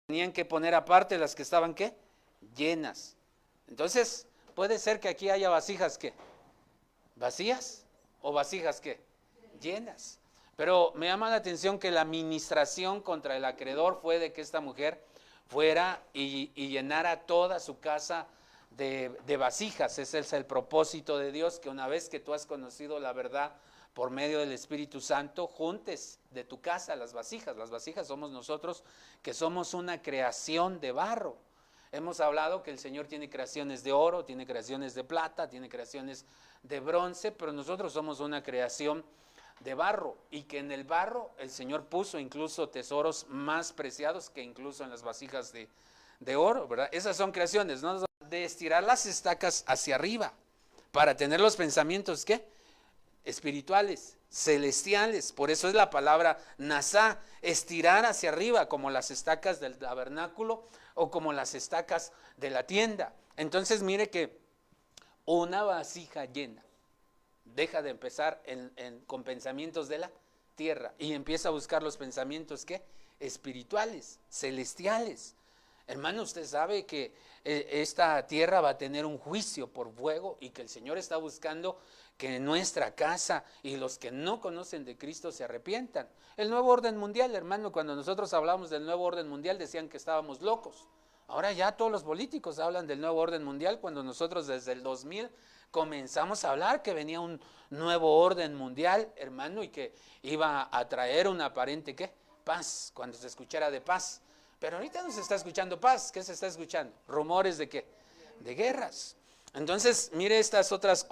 tenían que poner aparte las que estaban, ¿qué? Llenas. Entonces, puede ser que aquí haya vasijas, ¿qué? ¿Vacías? ¿O vasijas, qué? Llenas. Pero me llama la atención que la administración contra el acreedor fue de que esta mujer fuera y llenara toda su casa de vasijas. Ese es el propósito de Dios, que una vez que tú has conocido la verdad por medio del Espíritu Santo, juntes de tu casa las vasijas. Las vasijas somos nosotros, que somos una creación de barro. Hemos hablado que el Señor tiene creaciones de oro, tiene creaciones de plata, tiene creaciones de bronce, pero nosotros somos una creación de barro, y que en el barro el Señor puso incluso tesoros más preciados que incluso en las vasijas de oro, ¿verdad? Esas son creaciones, ¿no? De estirar las estacas hacia arriba para tener los pensamientos, ¿qué? Espirituales, celestiales. Por eso es la palabra nasá, estirar hacia arriba, como las estacas del tabernáculo o como las estacas de la tienda. Entonces mire que una vasija llena deja de empezar con pensamientos de la tierra y empieza a buscar los pensamientos, ¿qué? Espirituales, celestiales. Hermano, usted sabe que esta tierra va a tener un juicio por fuego, y que el Señor está buscando que nuestra casa y los que no conocen de Cristo se arrepientan. El nuevo orden mundial, hermano, cuando nosotros hablamos del nuevo orden mundial decían que estábamos locos. Ahora ya todos los políticos hablan del nuevo orden mundial, cuando nosotros desde el 2000 comenzamos a hablar que venía un nuevo orden mundial, hermano, y que iba a traer una aparente, ¿qué? Paz, cuando se escuchara de paz. Pero ahorita no se está escuchando paz. ¿Qué se está escuchando? Rumores de ¿qué? De guerras. Entonces, mire estas otras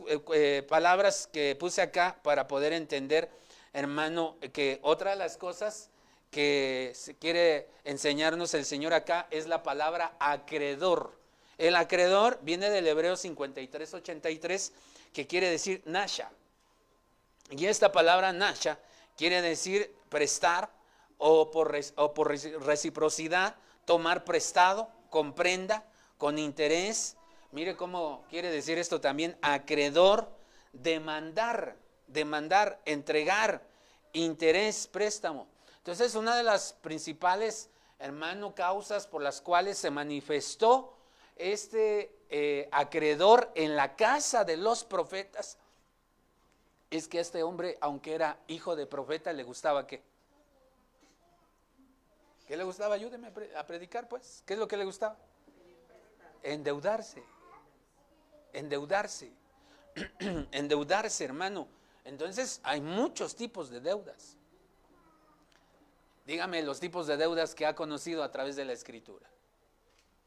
palabras que puse acá para poder entender, hermano, que otra de las cosas que se quiere enseñarnos el Señor acá es la palabra acreedor. El acreedor viene del hebreo 53:83, que quiere decir nasha. Y esta palabra nasha quiere decir prestar, o por reciprocidad, tomar prestado, con prenda, con interés. Mire cómo quiere decir esto también, acreedor, demandar, entregar, interés, préstamo. Entonces, una de las principales, hermano, causas por las cuales se manifestó este acreedor en la casa de los profetas es que este hombre, aunque era hijo de profeta, le gustaba ¿qué? ¿Qué le gustaba? Ayúdeme a predicar, pues. ¿Qué es lo que le gustaba? Endeudarse. Endeudarse, hermano. Entonces, hay muchos tipos de deudas. Dígame los tipos de deudas que ha conocido a través de la Escritura.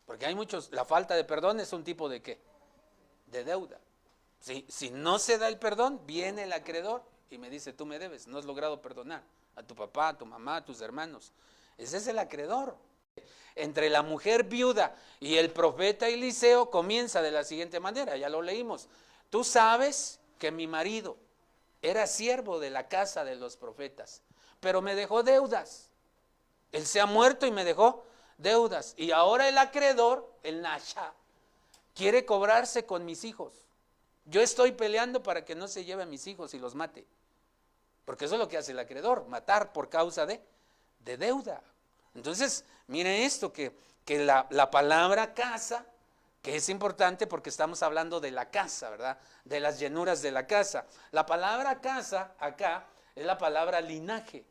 Porque hay muchos. La falta de perdón es un tipo de ¿qué? De deuda. Si no se da el perdón, viene el acreedor y me dice, tú me debes, no has logrado perdonar a tu papá, a tu mamá, a tus hermanos. Ese es el acreedor. Entre la mujer viuda y el profeta Eliseo comienza de la siguiente manera, ya lo leímos. Tú sabes que mi marido era siervo de la casa de los profetas, pero me dejó deudas. Él se ha muerto y me dejó deudas. Y ahora el acreedor, el nasha, quiere cobrarse con mis hijos. Yo estoy peleando para que no se lleve a mis hijos y los mate. Porque eso es lo que hace el acreedor, matar por causa de deuda. Entonces, miren esto, que la palabra casa, que es importante porque estamos hablando de la casa, ¿verdad? De las llenuras de la casa. La palabra casa acá es la palabra linaje.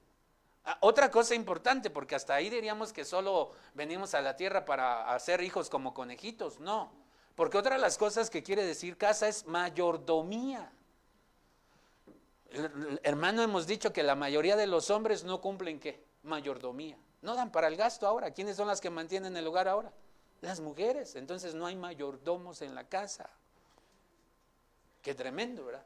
Otra cosa importante, porque hasta ahí diríamos que solo venimos a la tierra para hacer hijos como conejitos. No, porque otra de las cosas que quiere decir casa es mayordomía. Hermano, hemos dicho que la mayoría de los hombres no cumplen ¿qué? Mayordomía. No dan para el gasto ahora. ¿Quiénes son las que mantienen el hogar ahora? Las mujeres. Entonces no hay mayordomos en la casa. Qué tremendo, ¿verdad?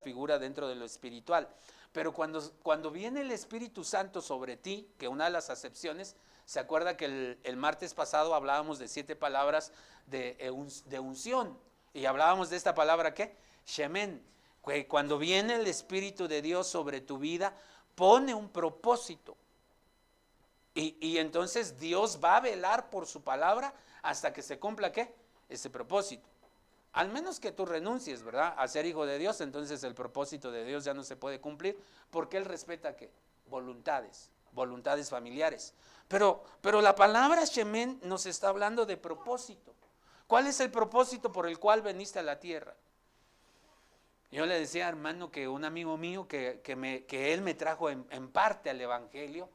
Figura dentro de lo espiritual. Pero cuando viene el Espíritu Santo sobre ti, que una de las acepciones, se acuerda que el martes pasado hablábamos de 7 palabras de unción. Y hablábamos de esta palabra ¿qué? Shemen. Cuando viene el Espíritu de Dios sobre tu vida, pone un propósito. Y entonces Dios va a velar por su palabra hasta que se cumpla ¿qué? Ese propósito. Al menos que tú renuncies, ¿verdad? A ser hijo de Dios, entonces el propósito de Dios ya no se puede cumplir, porque Él respeta ¿qué? Voluntades. voluntades familiares. Pero la palabra Shemen nos está hablando de propósito. ¿Cuál es el propósito por el cual veniste a la tierra? Yo le decía, hermano, que un amigo mío que él me trajo en parte al evangelio,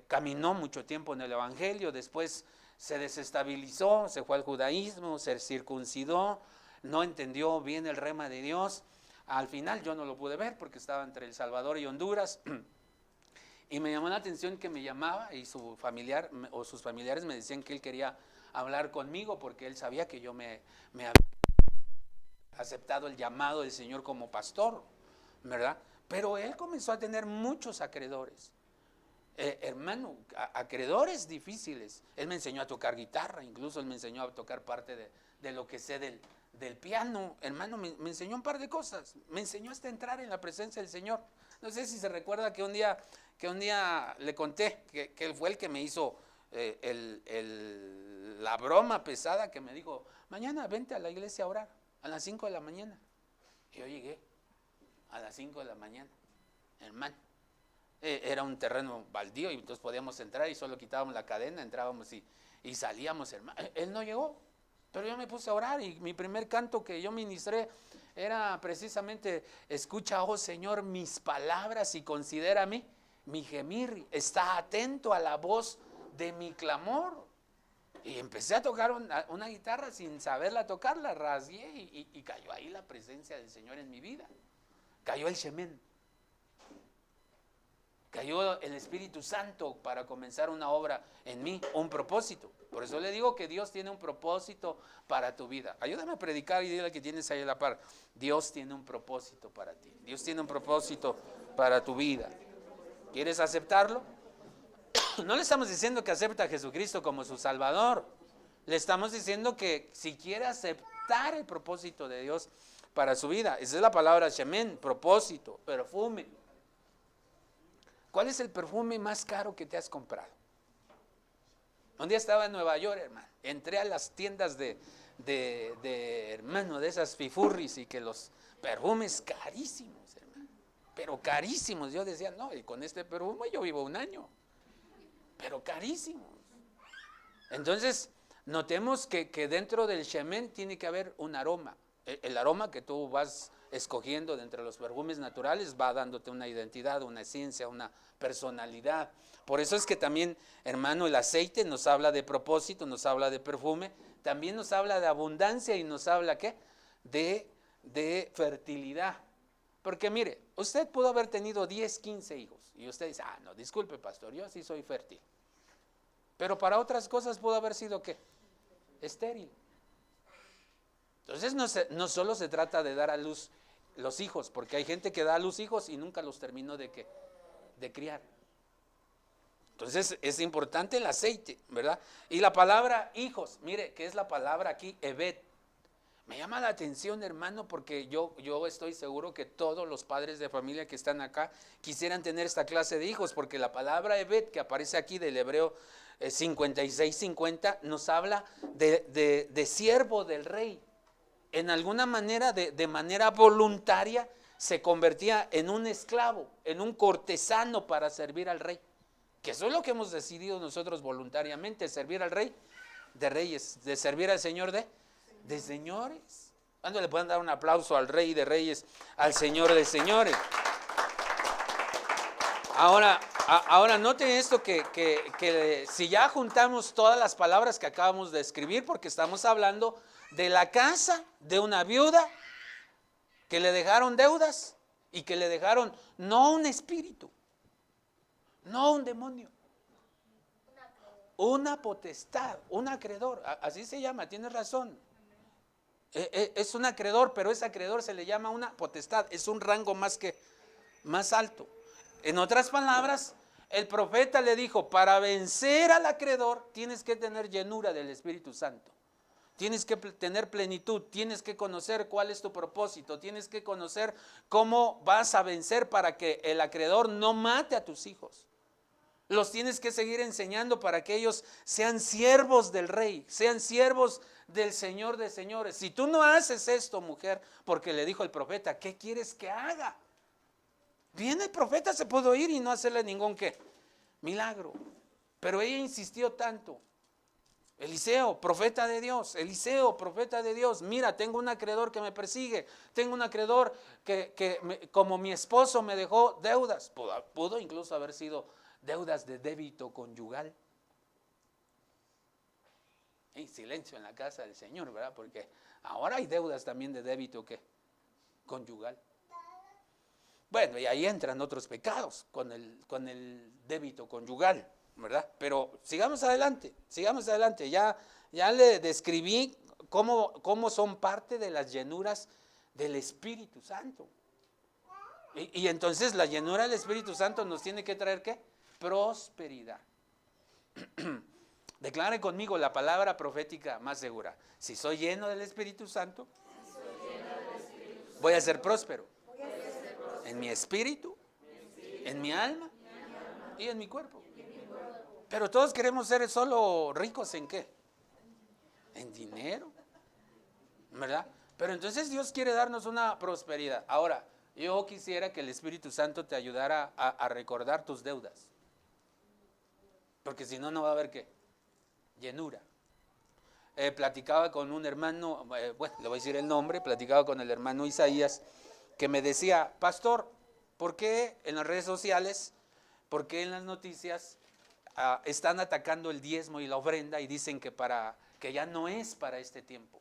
caminó mucho tiempo en el evangelio, después se desestabilizó, se fue al judaísmo, se circuncidó, no entendió bien el rema de Dios. Al final yo no lo pude ver porque estaba entre El Salvador y Honduras. Y me llamó la atención que me llamaba y su familiar o sus familiares me decían que él quería hablar conmigo porque él sabía que yo me había aceptado el llamado del Señor como pastor, ¿verdad? Pero él comenzó a tener muchos acreedores. Hermano, acreedores difíciles. Él me enseñó a tocar guitarra, incluso él me enseñó a tocar parte de lo que sé del piano. Hermano, me enseñó un par de cosas. Me enseñó hasta entrar en la presencia del Señor. No sé si se recuerda que un día le conté que él fue el que me hizo la broma pesada que me dijo, mañana vente a la iglesia a orar a las 5 de la mañana. Y yo llegué a las 5 de la mañana, hermano. Era un terreno baldío y entonces podíamos entrar y solo quitábamos la cadena, entrábamos y salíamos, hermano. Él no llegó, pero yo me puse a orar y mi primer canto que yo ministré era precisamente, escucha, oh Señor, mis palabras y considérame mi gemir, está atento a la voz de mi clamor. Y empecé a tocar una guitarra sin saberla tocar, la rasgué y cayó ahí la presencia del Señor en mi vida. Cayó el Shemen. Cayó el Espíritu Santo para comenzar una obra en mí, un propósito. Por eso le digo que Dios tiene un propósito para tu vida. Ayúdame a predicar y dile que tienes ahí a la par. Dios tiene un propósito para ti. Dios tiene un propósito para tu vida. ¿Quieres aceptarlo? No le estamos diciendo que acepte a Jesucristo como su Salvador. Le estamos diciendo que si quiere aceptar el propósito de Dios para su vida. Esa es la palabra Shemen, propósito, perfume. ¿Cuál es el perfume más caro que te has comprado? Un día estaba en Nueva York, hermano. Entré a las tiendas de hermano, de esas fifurris y que los perfumes carísimos, hermano. Pero carísimos. Yo decía, no, y con este perfume yo vivo un año. Pero carísimos. Entonces, notemos que dentro del Shemen tiene que haber un aroma. El aroma que tú vas escogiendo de entre los perfumes naturales va dándote una identidad, una esencia, una personalidad. Por eso es que también, hermano, el aceite nos habla de propósito, nos habla de perfume, también nos habla de abundancia y nos habla, ¿qué? De fertilidad. Porque mire, usted pudo haber tenido 10, 15 hijos y usted dice, no, disculpe pastor, yo sí soy fértil. Pero para otras cosas pudo haber sido, ¿qué? Estéril. Entonces no solo se trata de dar a luz los hijos, porque hay gente que da a luz hijos y nunca los terminó de criar. Entonces es importante el aceite, ¿verdad? Y la palabra hijos, mire, ¿qué es la palabra aquí? Evet. Me llama la atención, hermano, porque yo estoy seguro que todos los padres de familia que están acá quisieran tener esta clase de hijos, porque la palabra Evet, que aparece aquí del hebreo 56-50, nos habla de siervo del rey. En alguna manera, de manera voluntaria, se convertía en un esclavo, en un cortesano para servir al rey. Que eso es lo que hemos decidido nosotros voluntariamente, servir al rey de reyes, de servir al Señor de señores. ¿Cuándo le pueden dar un aplauso al Rey de Reyes, al Señor de señores? Ahora noten esto que si ya juntamos todas las palabras que acabamos de escribir, porque estamos hablando de la casa de una viuda que le dejaron deudas y que le dejaron no un espíritu, no un demonio, una potestad, un acreedor, así se llama, tienes razón. Es un acreedor, pero ese acreedor se le llama una potestad, es un rango más alto. En otras palabras, el profeta le dijo, para vencer al acreedor tienes que tener llenura del Espíritu Santo. Tienes que tener plenitud, tienes que conocer cuál es tu propósito, tienes que conocer cómo vas a vencer para que el acreedor no mate a tus hijos. Los tienes que seguir enseñando para que ellos sean siervos del rey, sean siervos del Señor de señores. Si tú no haces esto, mujer, porque le dijo el profeta, ¿qué quieres que haga? Viene el profeta, se pudo ir y no hacerle ningún ¿qué? milagro. Pero ella insistió tanto. Eliseo, profeta de Dios, Eliseo, profeta de Dios, mira, tengo un acreedor que me persigue, tengo un acreedor como mi esposo me dejó deudas, pudo incluso haber sido deudas de débito conyugal. Y silencio en la casa del Señor, ¿verdad? Porque ahora hay deudas también de débito conyugal. Bueno, y ahí entran otros pecados con el débito conyugal, ¿verdad? Pero sigamos adelante. Ya le describí cómo son parte de las llenuras del Espíritu Santo. Y entonces la llenura del Espíritu Santo nos tiene que traer ¿qué? Prosperidad. Declare conmigo la palabra profética más segura. Si soy lleno del Espíritu Santo, voy a ser próspero. En mi espíritu, en mi alma y en mi cuerpo. Pero todos queremos ser solo ricos ¿en qué? En dinero, ¿verdad? Pero entonces Dios quiere darnos una prosperidad. Ahora, yo quisiera que el Espíritu Santo te ayudara a recordar tus deudas. Porque si no, no va a haber ¿qué? Llenura. Platicaba con un hermano, bueno, le voy a decir el nombre, platicaba con el hermano Isaías, que me decía, pastor, ¿por qué en las redes sociales, por qué en las noticias están atacando el diezmo y la ofrenda y dicen que ya no es para este tiempo?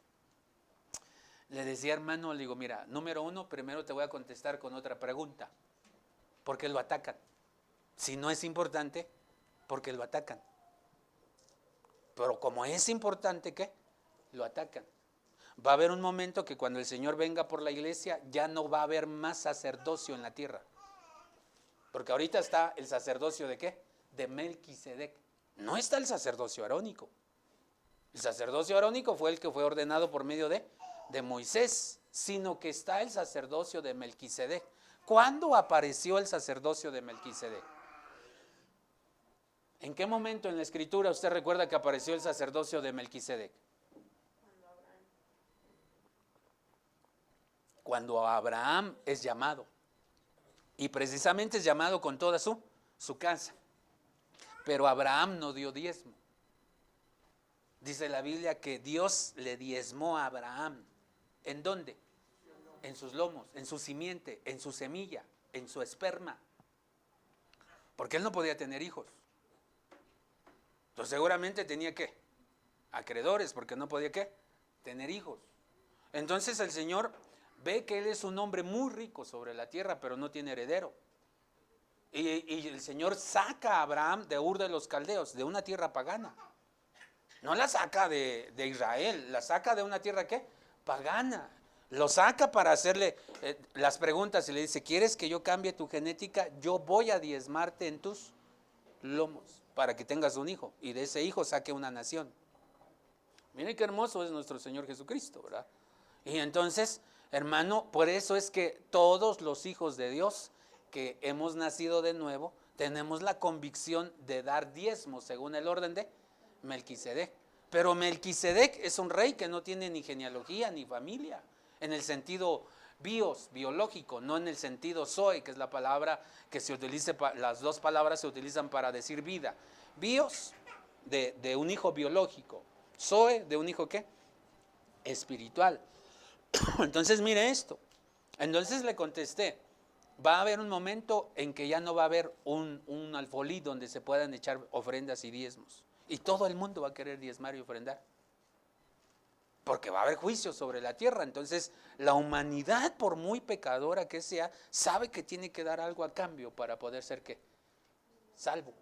Le decía, hermano, le digo, mira, número uno, primero te voy a contestar con otra pregunta. ¿Por qué lo atacan? Si no es importante, ¿por qué lo atacan? Pero como es importante, ¿qué? Lo atacan. Va a haber un momento que cuando el Señor venga por la iglesia, ya no va a haber más sacerdocio en la tierra. Porque ahorita está el sacerdocio ¿de qué? De Melquisedec. No está el sacerdocio arónico. El sacerdocio arónico fue el que fue ordenado por medio de Moisés, sino que está el sacerdocio de Melquisedec. ¿Cuándo apareció el sacerdocio de Melquisedec? ¿En qué momento en la Escritura usted recuerda que apareció el sacerdocio de Melquisedec? Cuando Abraham es llamado. Y precisamente es llamado con toda su casa. Pero Abraham no dio diezmo. Dice la Biblia que Dios le diezmó a Abraham. ¿En dónde? En sus lomos, en su simiente, en su semilla, en su esperma. Porque él no podía tener hijos. Entonces seguramente tenía ¿qué? Acreedores, porque no podía ¿qué? Tener hijos. Entonces el Señor ve que él es un hombre muy rico sobre la tierra, pero no tiene heredero. Y el Señor saca a Abraham de Ur de los Caldeos, de una tierra pagana. No la saca de Israel, la saca de una tierra ¿qué? Pagana. Lo saca para hacerle las preguntas y le dice, ¿quieres que yo cambie tu genética? Yo voy a diezmarte en tus lomos para que tengas un hijo y de ese hijo saque una nación. Miren qué hermoso es nuestro Señor Jesucristo, ¿verdad? Y entonces, hermano, por eso es que todos los hijos de Dios que hemos nacido de nuevo, tenemos la convicción de dar diezmo según el orden de Melquisedec. Pero Melquisedec es un rey que no tiene ni genealogía ni familia, en el sentido biológico, no en el sentido zoe, que es la palabra que se utiliza, las dos palabras se utilizan para decir vida. Bios, de un hijo biológico, zoe, de un hijo ¿qué? Espiritual. Entonces mire esto, entonces le contesté, va a haber un momento en que ya no va a haber un alfolí donde se puedan echar ofrendas y diezmos. Y todo el mundo va a querer diezmar y ofrendar. Porque va a haber juicio sobre la tierra. Entonces la humanidad, por muy pecadora que sea, sabe que tiene que dar algo a cambio para poder ser ¿qué? Salvo.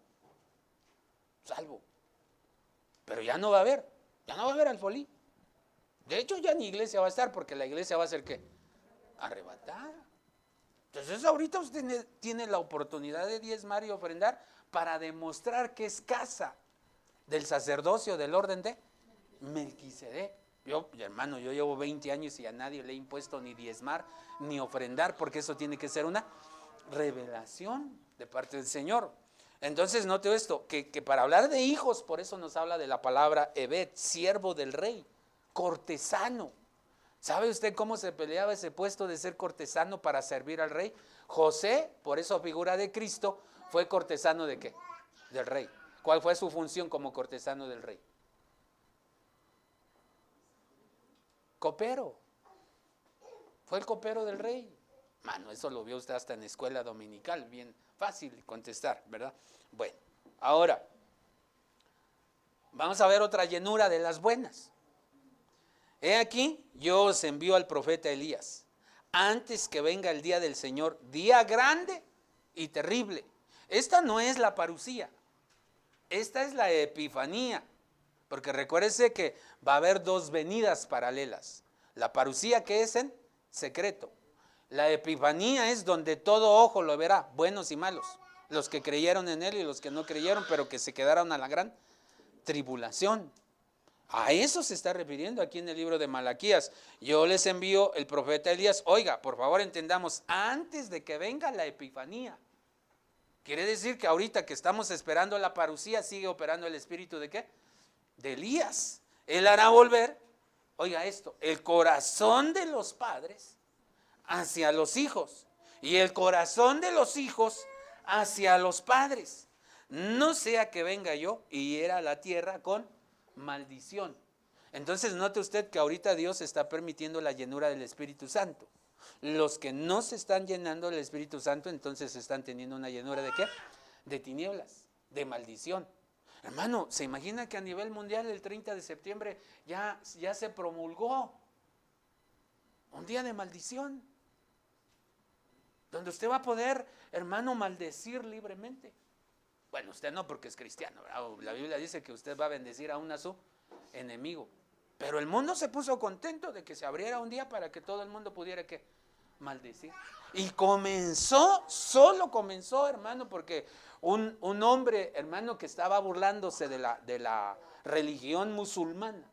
Pero ya no va a haber alfolí. De hecho ya ni iglesia va a estar, porque la iglesia va a ser ¿qué? Arrebatada. Entonces ahorita usted tiene la oportunidad de diezmar y ofrendar para demostrar que es casa del sacerdocio del orden de Melquisedec. Hermano, yo llevo 20 años y a nadie le he impuesto ni diezmar ni ofrendar, porque eso tiene que ser una revelación de parte del Señor. Entonces note esto, que para hablar de hijos, por eso nos habla de la palabra Ebed, siervo del rey, cortesano. ¿Sabe usted cómo se peleaba ese puesto de ser cortesano para servir al rey? José, por eso figura de Cristo, fue cortesano ¿de qué? del rey. ¿Cuál fue su función como cortesano del rey? Copero. Fue el copero del rey. Mano, eso lo vio usted hasta en escuela dominical, bien fácil contestar, ¿verdad? Bueno, ahora, vamos a ver otra llenura de las buenas. He aquí, yo os envío al profeta Elías, antes que venga el día del Señor, día grande y terrible. Esta no es la parusía, esta es la epifanía, porque recuérdese que va a haber dos venidas paralelas. La parusía, que es en secreto. La epifanía es donde todo ojo lo verá, buenos y malos, los que creyeron en él y los que no creyeron, pero que se quedaron a la gran tribulación. A eso se está refiriendo aquí en el libro de Malaquías. Yo les envío el profeta Elías. Oiga, por favor entendamos, antes de que venga la epifanía. Quiere decir que ahorita que estamos esperando la parusía, sigue operando el espíritu ¿de qué? De Elías. Él hará volver, oiga esto, el corazón de los padres hacia los hijos y el corazón de los hijos hacia los padres. No sea que venga yo y hiera la tierra con maldición. Entonces note usted que ahorita Dios está permitiendo la llenura del Espíritu Santo. Los que no se están llenando del Espíritu Santo, entonces están teniendo una llenura ¿de qué? De tinieblas, de maldición. Hermano, ¿se imagina que a nivel mundial el 30 de septiembre ya se promulgó un día de maldición? Donde usted va a poder, hermano, maldecir libremente. Bueno, usted no, porque es cristiano, ¿verdad? La Biblia dice que usted va a bendecir aún a su enemigo. Pero el mundo se puso contento de que se abriera un día para que todo el mundo pudiera ¿qué? Maldecir. Y solo comenzó, hermano, porque un hombre, hermano, que estaba burlándose de la religión musulmana,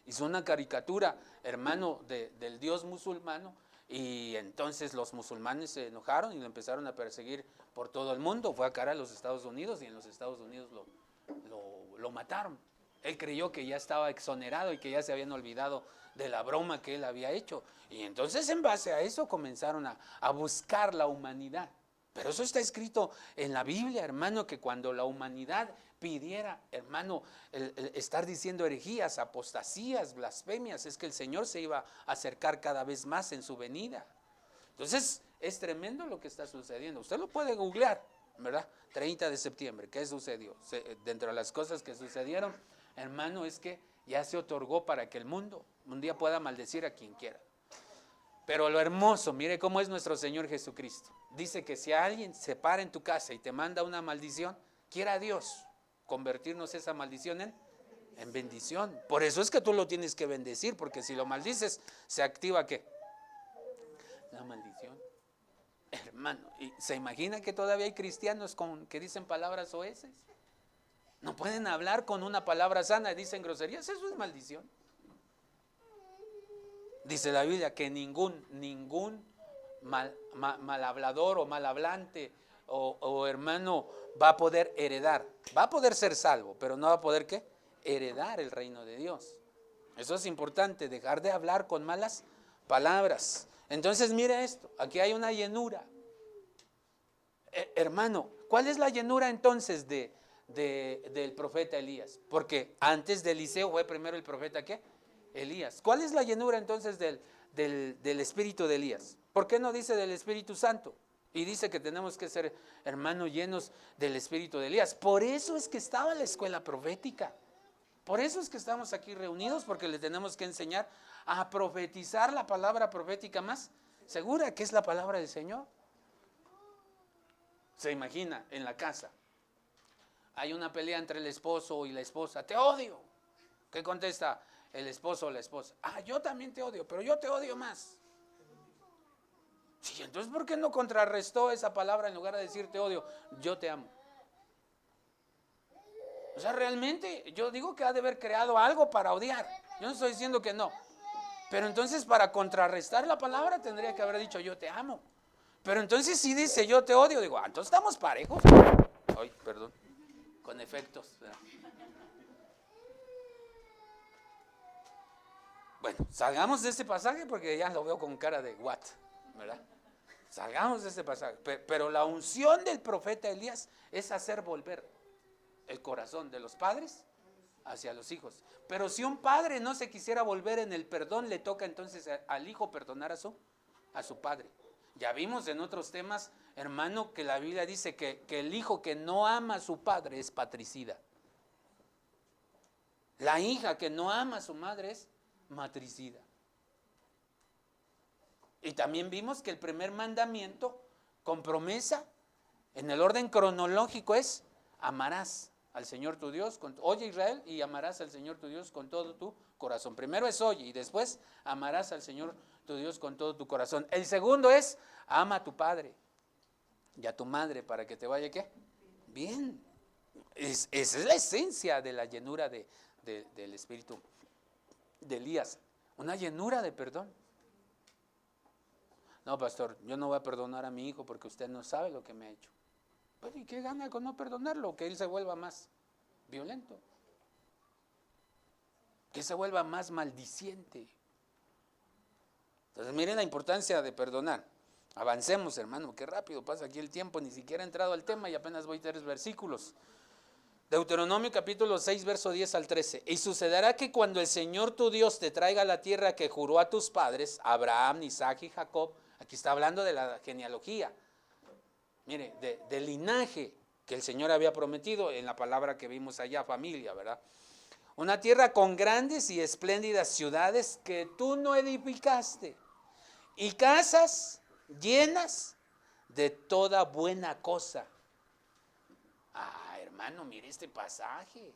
hizo una caricatura, hermano, del Dios musulmano. Y entonces los musulmanes se enojaron y lo empezaron a perseguir por todo el mundo. Fue a cara a los Estados Unidos y en los Estados Unidos lo mataron. Él creyó que ya estaba exonerado y que ya se habían olvidado de la broma que él había hecho. Y entonces en base a eso comenzaron a buscar la humanidad. Pero eso está escrito en la Biblia, hermano, que cuando la humanidad pidiera, hermano, el estar diciendo herejías, apostasías, blasfemias, es que el Señor se iba a acercar cada vez más en su venida. Entonces, es tremendo lo que está sucediendo. Usted lo puede googlear, ¿verdad? 30 de septiembre, ¿qué sucedió? Dentro de las cosas que sucedieron, hermano, es que ya se otorgó para que el mundo un día pueda maldecir a quien quiera. Pero lo hermoso, mire cómo es nuestro Señor Jesucristo. Dice que si alguien se para en tu casa y te manda una maldición, quiera Dios convertirnos esa maldición en bendición. Por eso es que tú lo tienes que bendecir, porque si lo maldices, se activa ¿qué? La maldición. Hermano, ¿y se imagina que todavía hay cristianos que dicen palabras soeces? No pueden hablar con una palabra sana y dicen groserías, eso es maldición. Dice la Biblia que ningún mal hablador o mal hablante o hermano va a poder heredar, va a poder ser salvo, pero no va a poder ¿qué? Heredar el reino de Dios. Eso es importante, dejar de hablar con malas palabras. Entonces mire esto, aquí hay una llenura. Hermano, ¿cuál es la llenura entonces del profeta Elías? Porque antes de Eliseo fue primero el profeta ¿qué? Elías. ¿Cuál es la llenura entonces del espíritu de Elías? ¿Por qué no dice del Espíritu Santo? Y dice que tenemos que ser, hermanos, llenos del espíritu de Elías. Por eso es que estaba la escuela profética. Por eso es que estamos aquí reunidos, porque le tenemos que enseñar a profetizar la palabra profética más segura, que es la palabra del Señor. Se imagina en la casa, hay una pelea entre el esposo y la esposa. Te odio. ¿Qué contesta el esposo o la esposa? Yo también te odio, pero yo te odio más. Sí, entonces ¿por qué no contrarrestó esa palabra en lugar de decir te odio? Yo te amo. O sea, realmente yo digo que ha de haber creado algo para odiar. Yo no estoy diciendo que no. Pero entonces para contrarrestar la palabra tendría que haber dicho yo te amo. Pero entonces si dice yo te odio, digo, entonces estamos parejos. Ay, perdón, con efectos, ¿verdad? Bueno, salgamos de este pasaje porque ya lo veo con cara de what, ¿verdad? Salgamos de este pasaje. Pero la unción del profeta Elías es hacer volver el corazón de los padres hacia los hijos. Pero si un padre no se quisiera volver en el perdón, le toca entonces al hijo perdonar a su padre. Ya vimos en otros temas, hermano, que la Biblia dice que el hijo que no ama a su padre es patricida. La hija que no ama a su madre es matricida. Y también vimos que el primer mandamiento con promesa en el orden cronológico es: amarás al Señor tu Dios, oye Israel, y amarás al Señor tu Dios con todo tu corazón. Primero es oye y después amarás al Señor tu Dios con todo tu corazón. El segundo es: ama a tu padre y a tu madre para que te vaya ¿qué? Bien. Esa es la esencia de la llenura del espíritu de Elías, una llenura de perdón. No, pastor, yo no voy a perdonar a mi hijo porque usted no sabe lo que me ha hecho. Pero ¿y qué gana con no perdonarlo? Que él se vuelva más violento, que se vuelva más maldiciente. Entonces miren la importancia de perdonar. Avancemos, hermano, qué rápido pasa aquí el tiempo, ni siquiera he entrado al tema y apenas voy 3 versículos. Deuteronomio capítulo 6, verso 10 al 13. Y sucederá que cuando el Señor tu Dios te traiga a la tierra que juró a tus padres, Abraham, Isaac y Jacob, aquí está hablando de la genealogía, mire, del linaje que el Señor había prometido en la palabra que vimos allá, familia, ¿verdad? Una tierra con grandes y espléndidas ciudades que tú no edificaste, y casas llenas de toda buena cosa. Hermano, mire este pasaje.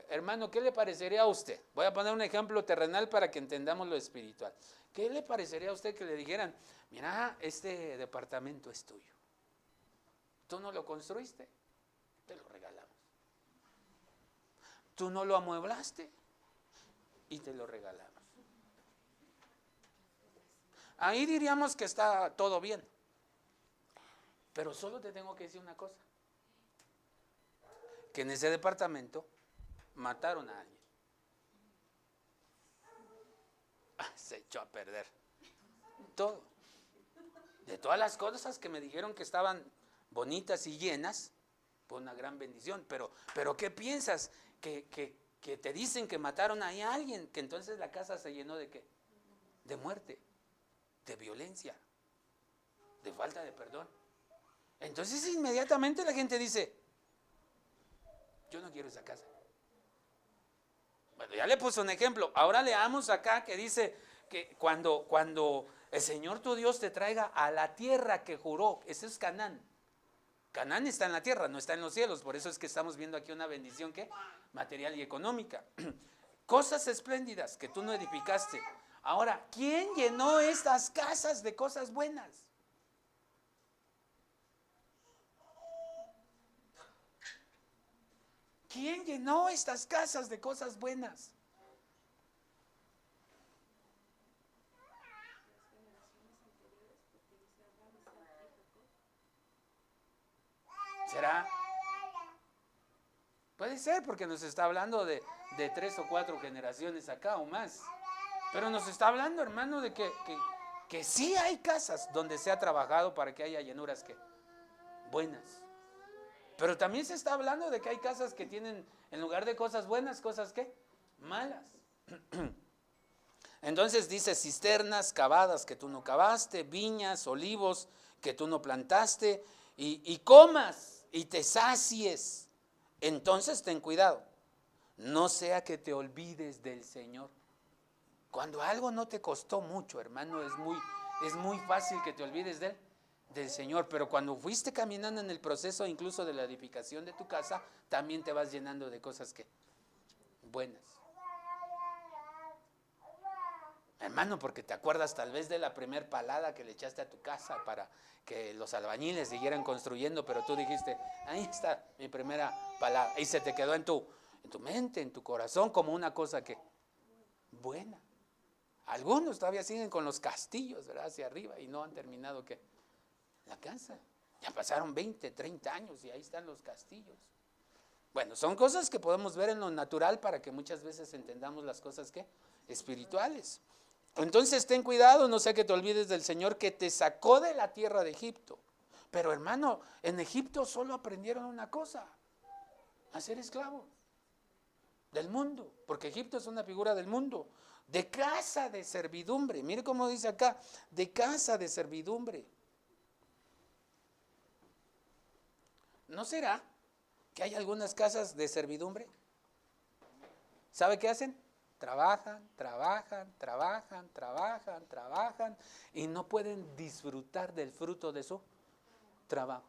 Hermano, ¿qué le parecería a usted? Voy a poner un ejemplo terrenal para que entendamos lo espiritual. ¿Qué le parecería a usted que le dijeran: mira, este departamento es tuyo, tú no lo construiste, te lo regalamos, tú no lo amueblaste y te lo regalamos? Ahí diríamos que está todo bien. Pero solo te tengo que decir una cosa: que en ese departamento mataron a alguien. Se echó a perder todo. De todas las cosas que me dijeron que estaban bonitas y llenas, fue una gran bendición. Pero ¿qué piensas? Que te dicen que mataron ahí a alguien, que entonces la casa se llenó ¿de qué? De muerte, de violencia, de falta de perdón. Entonces inmediatamente la gente dice: yo no quiero esa casa. Bueno, ya le puse un ejemplo. Ahora leamos acá que dice que cuando el Señor tu Dios te traiga a la tierra que juró, eso es Canaán. Canaán está en la tierra, no está en los cielos. Por eso es que estamos viendo aquí una bendición ¿qué? Material y económica. Cosas espléndidas que tú no edificaste. Ahora, ¿quién llenó estas casas de cosas buenas? ¿Quién llenó estas casas de cosas buenas? ¿Será? Puede ser, porque nos está hablando de 3 o 4 generaciones acá o más. Pero nos está hablando, hermano, de que sí hay casas donde se ha trabajado para que haya llenuras ¿qué? Buenas. Pero también se está hablando de que hay casas que tienen, en lugar de cosas buenas, cosas ¿qué? Malas. Entonces dice: cisternas cavadas que tú no cavaste, viñas, olivos que tú no plantaste, y comas y te sacies. Entonces ten cuidado, no sea que te olvides del Señor. Cuando algo no te costó mucho, hermano, es muy fácil que te olvides del Señor. Pero cuando fuiste caminando en el proceso incluso de la edificación de tu casa, también te vas llenando de cosas ¿qué? Buenas. Hermano, porque te acuerdas tal vez de la primer palada que le echaste a tu casa para que los albañiles siguieran construyendo, pero tú dijiste: ahí está mi primera palada, y se te quedó en tu mente, en tu corazón, como una cosa que buena. Algunos todavía siguen con los castillos, ¿verdad? Hacia arriba, y no han terminado ¿qué? La casa. Ya pasaron 20, 30 años y ahí están los castillos. Bueno, son cosas que podemos ver en lo natural para que muchas veces entendamos las cosas ¿qué? Espirituales. Entonces ten cuidado, no sea que te olvides del Señor que te sacó de la tierra de Egipto. Pero hermano, en Egipto solo aprendieron una cosa: a ser esclavos del mundo, porque Egipto es una figura del mundo, de casa de servidumbre. Mire cómo dice acá, de casa de servidumbre. ¿No será que hay algunas casas de servidumbre? ¿Sabe qué hacen? Trabajan, trabajan, trabajan, trabajan, trabajan y no pueden disfrutar del fruto de su trabajo.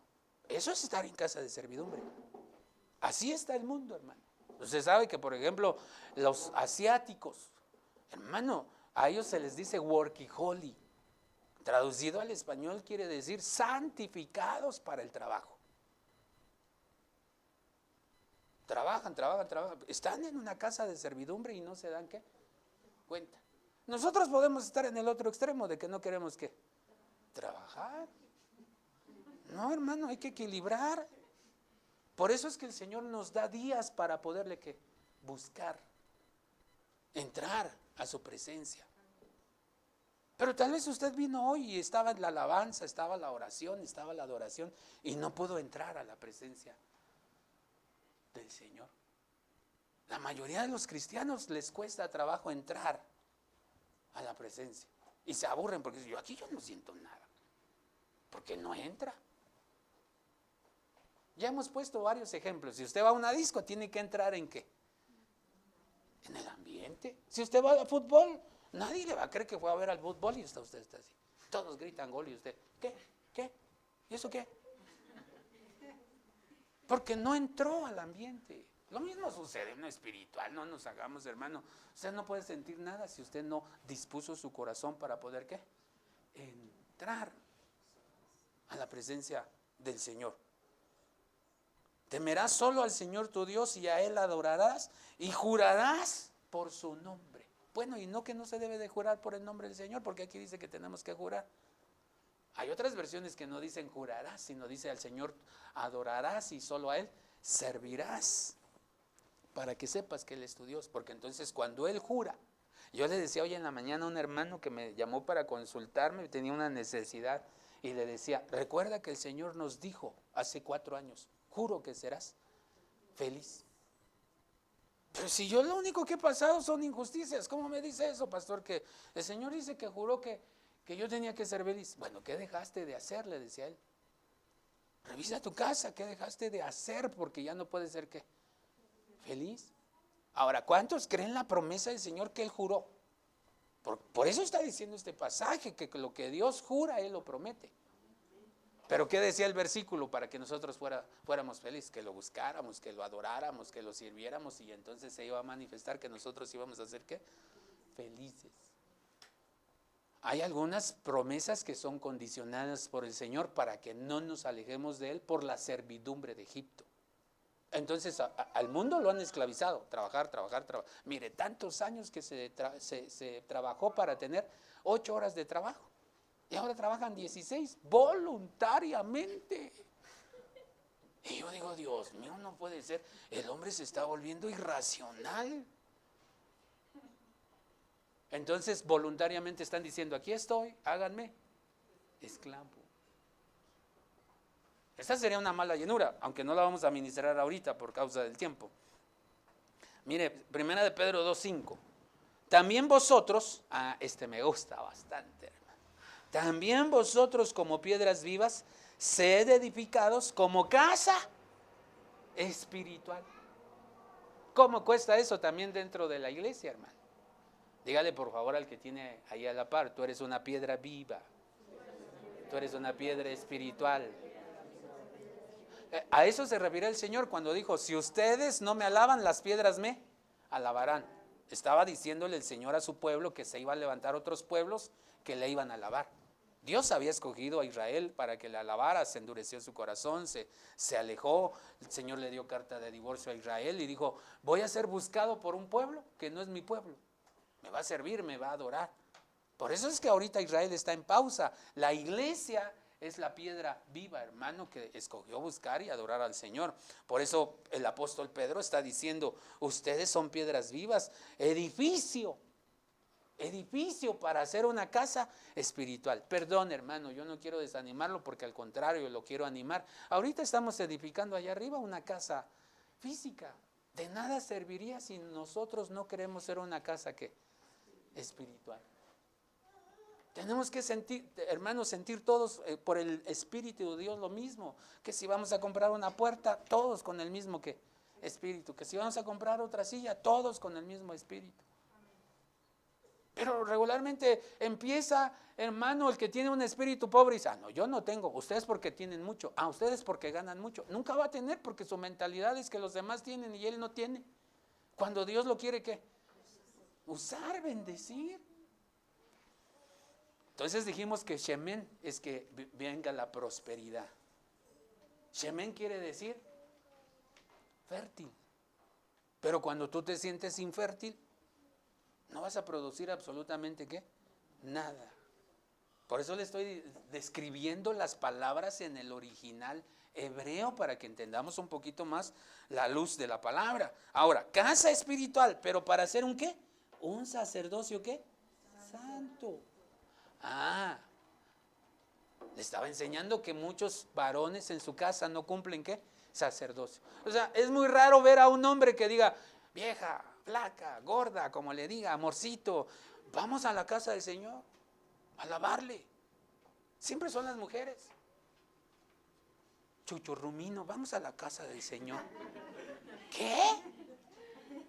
Eso es estar en casa de servidumbre. Así está el mundo, hermano. Usted sabe que, por ejemplo, los asiáticos, hermano, a ellos se les dice workaholic. Traducido al español quiere decir santificados para el trabajo. Trabajan, trabajan, trabajan. Están en una casa de servidumbre y no se dan ¿qué? Cuenta. Nosotros podemos estar en el otro extremo de que no queremos ¿qué? Trabajar. No, hermano, hay que equilibrar. Por eso es que el Señor nos da días para poderle ¿qué? Buscar, entrar a su presencia. Pero tal vez usted vino hoy y estaba en la alabanza, estaba la oración, estaba la adoración y no pudo entrar a la presencia del Señor. La mayoría de los cristianos les cuesta trabajo entrar a la presencia y se aburren porque yo aquí yo no siento nada, porque no entra. Ya hemos puesto varios ejemplos. Si usted va a una disco, tiene que entrar ¿en qué? En el ambiente. Si usted va al fútbol, nadie le va a creer que fue a ver al fútbol y usted está así. Todos gritan gol y usted, ¿qué? ¿Qué? ¿Y eso qué? Porque no entró al ambiente. Lo mismo sucede en lo espiritual, no nos hagamos, hermano. Usted no puede sentir nada si usted no dispuso su corazón para poder ¿qué? Entrar a la presencia del Señor. Temerás solo al Señor tu Dios y a Él adorarás y jurarás por su nombre. Bueno, y no que no se debe de jurar por el nombre del Señor, porque aquí dice que tenemos que jurar. Hay otras versiones que no dicen jurarás, sino dice al Señor adorarás y solo a Él servirás, para que sepas que Él es tu Dios. Porque entonces cuando Él jura, yo le decía hoy en la mañana a un hermano que me llamó para consultarme, tenía una necesidad, y le decía, recuerda que el Señor nos dijo hace 4 años, juro que serás feliz. Pero si yo lo único que he pasado son injusticias, ¿cómo me dice eso, pastor? Que el Señor dice que juró que yo tenía que ser feliz. Bueno, ¿qué dejaste de hacer? Le decía él. Revisa tu casa, ¿qué dejaste de hacer? Porque ya no puedes ser ¿qué? Feliz. Ahora, ¿cuántos creen la promesa del Señor que Él juró? Por eso está diciendo este pasaje, que lo que Dios jura, Él lo promete. Pero ¿qué decía el versículo para que nosotros fuéramos felices? Que lo buscáramos, que lo adoráramos, que lo sirviéramos y entonces se iba a manifestar que nosotros íbamos a ser ¿qué? Felices. Hay algunas promesas que son condicionadas por el Señor para que no nos alejemos de Él por la servidumbre de Egipto. Entonces al mundo lo han esclavizado, trabajar. Mire, tantos años que se trabajó para tener 8 horas de trabajo. Y ahora trabajan 16 voluntariamente. Y yo digo, Dios mío, no puede ser. El hombre se está volviendo irracional. Entonces voluntariamente están diciendo, aquí estoy, háganme esclavo. Esta sería una mala llenura, aunque no la vamos a ministrar ahorita por causa del tiempo. Mire, 1 de Pedro 2:5. También vosotros, este me gusta bastante, hermano. También vosotros como piedras vivas, sed edificados como casa espiritual. ¿Cómo cuesta eso también dentro de la iglesia, hermano? Dígale por favor al que tiene ahí a la par, tú eres una piedra viva, tú eres una piedra espiritual. A eso se refiere el Señor cuando dijo, si ustedes no me alaban, las piedras me alabarán. Estaba diciéndole el Señor a su pueblo que se iba a levantar otros pueblos que le iban a alabar. Dios había escogido a Israel para que le alabara, se endureció su corazón, se alejó. El Señor le dio carta de divorcio a Israel y dijo, voy a ser buscado por un pueblo que no es mi pueblo. Me va a servir, me va a adorar. Por eso es que ahorita Israel está en pausa. La iglesia es la piedra viva, hermano, que escogió buscar y adorar al Señor. Por eso el apóstol Pedro está diciendo, ustedes son piedras vivas, edificio edificio para hacer una casa espiritual. Perdón, hermano, yo no quiero desanimarlo porque al contrario lo quiero animar. Ahorita estamos edificando allá arriba una casa física. De nada serviría si nosotros no queremos ser una casa ¿qué? Espiritual. Tenemos que sentir, hermanos, sentir todos por el Espíritu de Dios lo mismo. Que si vamos a comprar una puerta, todos con el mismo ¿qué? Espíritu. Que si vamos a comprar otra silla, todos con el mismo espíritu. Pero regularmente empieza, hermano, el que tiene un espíritu pobre y dice, no, yo no tengo, ustedes porque tienen mucho, ustedes porque ganan mucho. Nunca va a tener porque su mentalidad es que los demás tienen y él no tiene. Cuando Dios lo quiere, ¿qué? Usar, bendecir. Entonces dijimos que Shemen es que venga la prosperidad. Shemen quiere decir fértil. Pero cuando tú te sientes infértil, no vas a producir absolutamente ¿qué? Nada. Por eso le estoy describiendo las palabras en el original hebreo para que entendamos un poquito más la luz de la palabra. Ahora, casa espiritual, pero para hacer un ¿qué? Un sacerdocio ¿qué? Santo. Le estaba enseñando que muchos varones en su casa no cumplen ¿qué? Sacerdocio. O sea, es muy raro ver a un hombre que diga, vieja, flaca, gorda, como le diga, amorcito, vamos a la casa del Señor a alabarle. Siempre son las mujeres. Chuchurrumino, vamos a la casa del Señor. ¿Qué?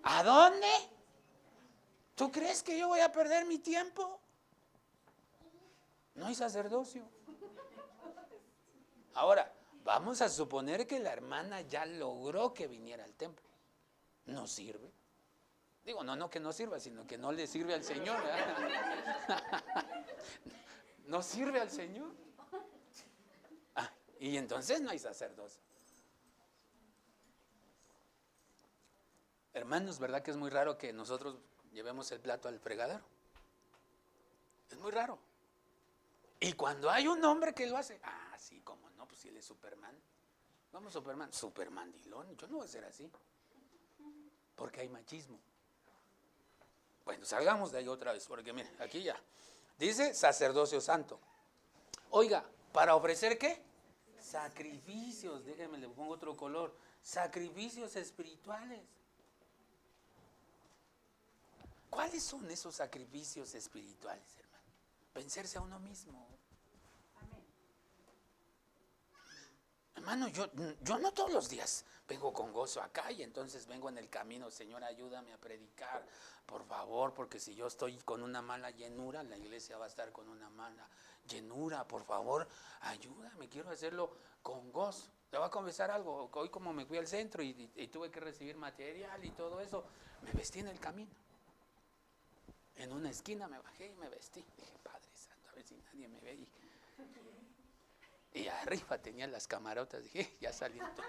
¿A dónde? ¿Tú crees que yo voy a perder mi tiempo? No hay sacerdocio. Ahora, vamos a suponer que la hermana ya logró que viniera al templo. ¿No sirve? Digo, no que no sirva, sino que no le sirve al Señor, ¿verdad? No sirve al Señor. Y entonces no hay sacerdocio. Hermanos, ¿verdad que es muy raro que nosotros llevemos el plato al fregadero? Es muy raro. Y cuando hay un hombre que lo hace, sí, cómo no, pues si él es Superman. Vamos, Supermandilón, yo no voy a ser así. Porque hay machismo. Bueno, salgamos de ahí otra vez, porque miren, aquí ya. Dice sacerdocio santo. Oiga, ¿para ofrecer qué? Sacrificios, déjenme le pongo otro color. Sacrificios espirituales. ¿Cuáles son esos sacrificios espirituales, hermano? Vencerse a uno mismo. Hermano, yo no todos los días vengo con gozo acá y entonces vengo en el camino, Señor, ayúdame a predicar, por favor, porque si yo estoy con una mala llenura, la iglesia va a estar con una mala llenura, por favor, ayúdame, quiero hacerlo con gozo. Te voy a confesar algo, hoy como me fui al centro y tuve que recibir material y todo eso, me vestí en el camino. En una esquina me bajé y me vestí. Dije, Padre Santo, a ver si nadie me ve. Y arriba tenía las camarotas, dije, ya salí todo.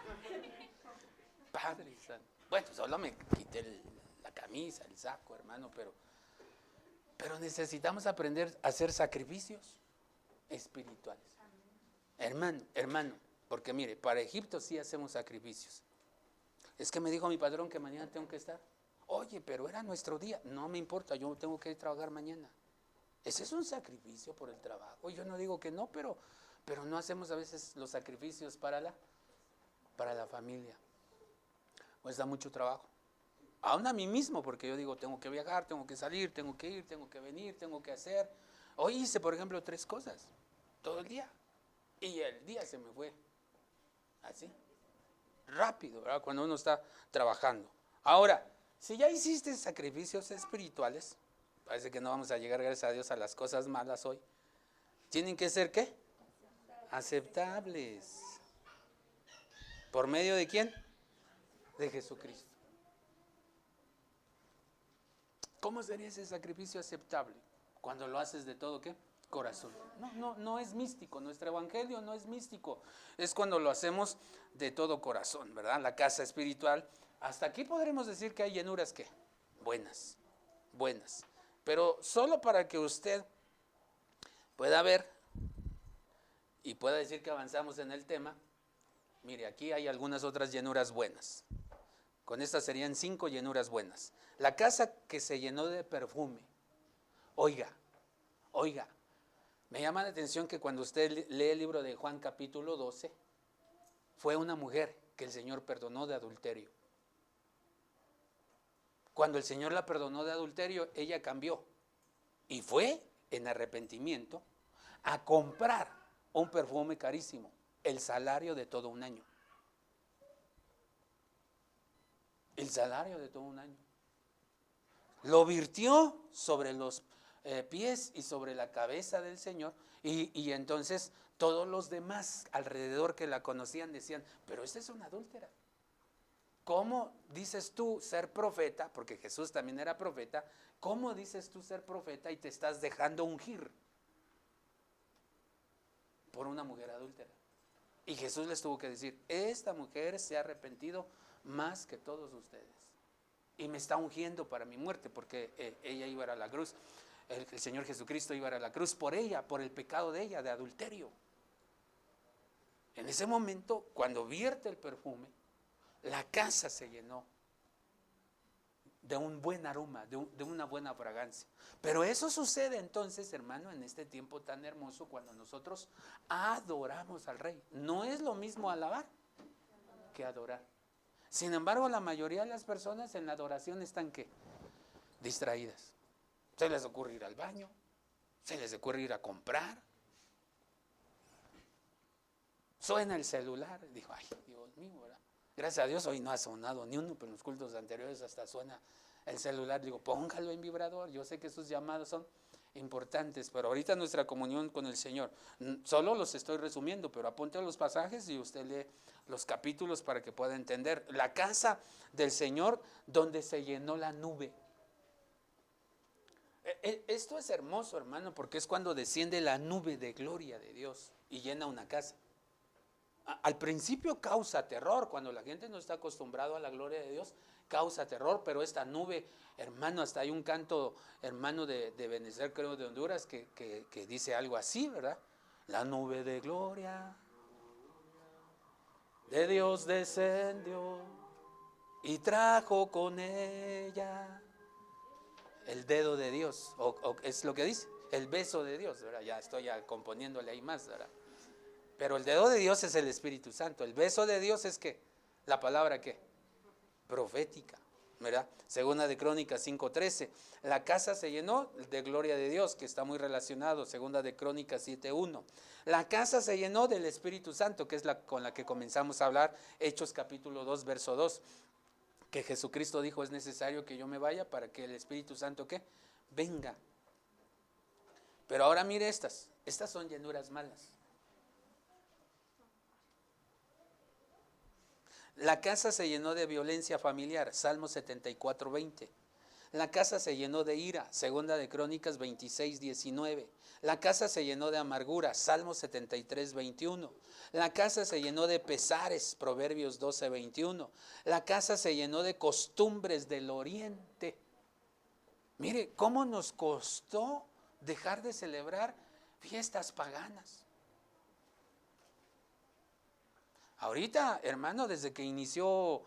Padre Santo. Bueno, solo me quité la camisa, el saco, hermano, pero necesitamos aprender a hacer sacrificios espirituales. Hermano, porque mire, para Egipto sí hacemos sacrificios. Es que me dijo mi patrón que mañana tengo que estar. Oye, pero era nuestro día. No me importa, yo tengo que ir a trabajar mañana. Ese es un sacrificio por el trabajo. Yo no digo que no, pero no hacemos a veces los sacrificios para la familia. Pues da mucho trabajo. Aún a mí mismo, porque yo digo, tengo que viajar, tengo que salir, tengo que ir, tengo que venir, tengo que hacer. Hoy hice, por ejemplo, 3 cosas, todo el día. Y el día se me fue así, rápido, ¿verdad? Cuando uno está trabajando. Ahora, si ya hiciste sacrificios espirituales, parece que no vamos a llegar, gracias a Dios, a las cosas malas hoy. ¿Tienen que ser qué? Aceptables. ¿Por medio de quién? De Jesucristo. ¿Cómo sería ese sacrificio aceptable? Cuando lo haces de todo ¿qué? Corazón. No es místico, nuestro evangelio no es místico. Es cuando lo hacemos de todo corazón, ¿verdad? La casa espiritual. Hasta aquí podremos decir que hay llenuras ¿qué? Buenas. Pero solo para que usted pueda ver y pueda decir que avanzamos en el tema, mire, aquí hay algunas otras llenuras buenas. Con estas serían 5 llenuras buenas. La casa que se llenó de perfume. Oiga, oiga, me llama la atención que cuando usted lee el libro de Juan capítulo 12, fue una mujer que el Señor perdonó de adulterio. Cuando el Señor la perdonó de adulterio, ella cambió y fue en arrepentimiento a comprar un perfume carísimo, el salario de todo un año. El salario de todo un año. Lo virtió sobre los pies y sobre la cabeza del Señor, y entonces todos los demás alrededor que la conocían decían, pero esta es una adúltera. ¿Cómo dices tú ser profeta? Porque Jesús también era profeta. ¿Cómo dices tú ser profeta y te estás dejando ungir por una mujer adúltera? Y Jesús les tuvo que decir, esta mujer se ha arrepentido más que todos ustedes y me está ungiendo para mi muerte, porque ella iba a la cruz, el Señor Jesucristo iba a la cruz por ella, por el pecado de ella, de adulterio. En ese momento, cuando vierte el perfume, la casa se llenó de un buen aroma, de una buena fragancia. Pero eso sucede entonces, hermano, en este tiempo tan hermoso, cuando nosotros adoramos al Rey. No es lo mismo alabar que adorar. Sin embargo, la mayoría de las personas en la adoración están ¿qué? Distraídas. Se les ocurre ir al baño, se les ocurre ir a comprar. Suena el celular, dijo, ay, Dios mío, ¿verdad? Gracias a Dios hoy no ha sonado ni uno, pero en los cultos anteriores hasta suena el celular. Digo, póngalo en vibrador, yo sé que sus llamados son importantes, pero ahorita nuestra comunión con el Señor, solo los estoy resumiendo, pero apunte los pasajes y usted lee los capítulos para que pueda entender. La casa del Señor donde se llenó la nube. Esto es hermoso, hermano, porque es cuando desciende la nube de gloria de Dios y llena una casa. Al principio causa terror, cuando la gente no está acostumbrado a la gloria de Dios, causa terror, pero esta nube, hermano, hasta hay un canto, hermano, de Benecer, creo, de Honduras, que dice algo así, ¿verdad? La nube de gloria de Dios descendió y trajo con ella el dedo de Dios, o es lo que dice, el beso de Dios, ¿verdad? Ya estoy ya componiéndole ahí más, ¿verdad? Pero el dedo de Dios es el Espíritu Santo. El beso de Dios es ¿qué? La palabra ¿qué? Profética, ¿verdad? Segunda de Crónicas 5:13. La casa se llenó de gloria de Dios, que está muy relacionado. Segunda de Crónicas 7:1. La casa se llenó del Espíritu Santo, que es la con la que comenzamos a hablar. Hechos capítulo 2, verso 2. Que Jesucristo dijo, es necesario que yo me vaya para que el Espíritu Santo ¿qué? Venga. Pero ahora mire estas son llenuras malas. La casa se llenó de violencia familiar, Salmo 74:20. La casa se llenó de ira, Segunda de Crónicas 26:19. La casa se llenó de amargura, Salmo 73:21. La casa se llenó de pesares, Proverbios 12:21. La casa se llenó de costumbres del oriente. Mire, ¿cómo nos costó dejar de celebrar fiestas paganas? Ahorita, hermano, desde que inició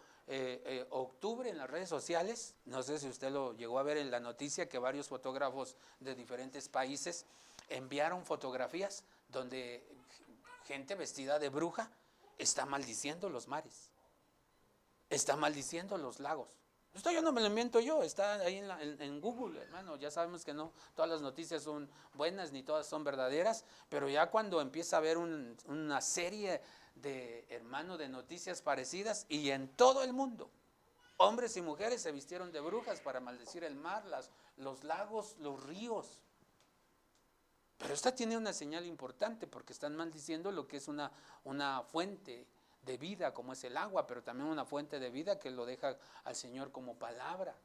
octubre en las redes sociales, no sé si usted lo llegó a ver en la noticia, que varios fotógrafos de diferentes países enviaron fotografías donde gente vestida de bruja está maldiciendo los mares, está maldiciendo los lagos. Esto yo no me lo invento yo, está ahí en Google, hermano. Ya sabemos que no todas las noticias son buenas ni todas son verdaderas, pero ya cuando empieza a haber una serie de, hermano, de noticias parecidas, y en todo el mundo, hombres y mujeres se vistieron de brujas para maldecir el mar, los lagos, los ríos. Pero esta tiene una señal importante, porque están maldiciendo lo que es una fuente de vida, como es el agua, pero también una fuente de vida que lo deja al Señor como palabra,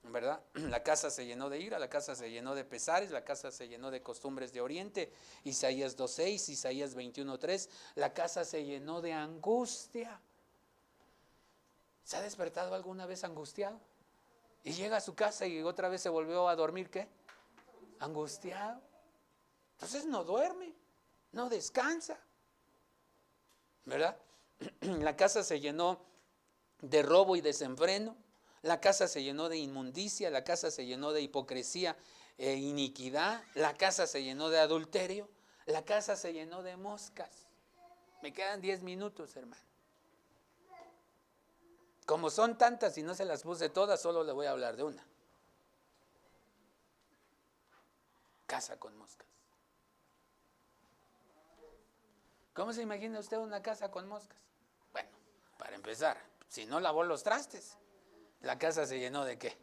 ¿verdad? La casa se llenó de ira, la casa se llenó de pesares, la casa se llenó de costumbres de oriente, Isaías 2:6, Isaías 21:3. La casa se llenó de angustia. ¿Se ha despertado alguna vez angustiado? Y llega a su casa y otra vez se volvió a dormir, ¿qué? Angustiado. Entonces no duerme, no descansa, ¿verdad? La casa se llenó de robo y desenfreno, la casa se llenó de inmundicia, la casa se llenó de hipocresía iniquidad, la casa se llenó de adulterio, la casa se llenó de moscas. Me quedan 10 minutos, hermano. Como son tantas y no se las puse todas, solo le voy a hablar de una. Casa con moscas. ¿Cómo se imagina usted una casa con moscas? Bueno, para empezar, si no lavó los trastes, la casa se llenó ¿de qué?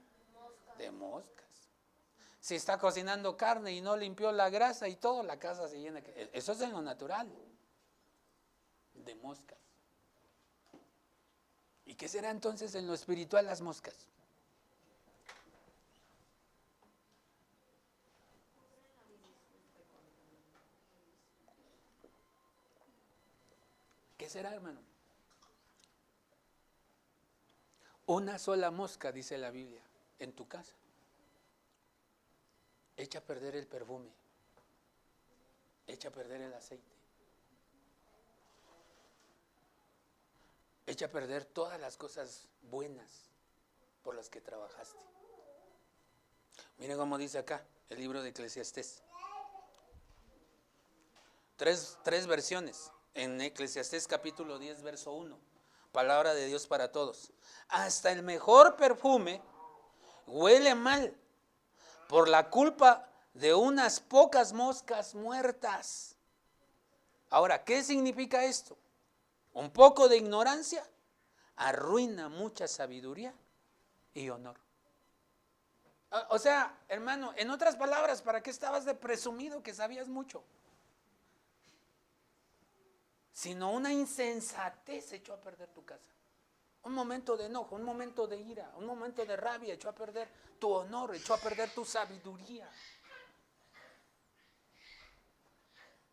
De moscas. Si está cocinando carne y no limpió la grasa y todo, la casa se llena. Eso es en lo natural, de moscas. ¿Y qué será entonces en lo espiritual las moscas? ¿Qué será, hermano? Una sola mosca, dice la Biblia, en tu casa echa a perder el perfume, echa a perder el aceite, echa a perder todas las cosas buenas por las que trabajaste. Miren cómo dice acá el libro de Eclesiastés. Tres versiones. En Eclesiastés capítulo 10, verso 1. Palabra de Dios para todos. Hasta el mejor perfume huele mal por la culpa de unas pocas moscas muertas. Ahora, ¿qué significa esto? Un poco de ignorancia arruina mucha sabiduría y honor. O sea, hermano, en otras palabras, ¿para qué estabas de presumido que sabías mucho? Sino una insensatez echó a perder tu casa. Un momento de enojo, un momento de ira, un momento de rabia echó a perder tu honor, echó a perder tu sabiduría.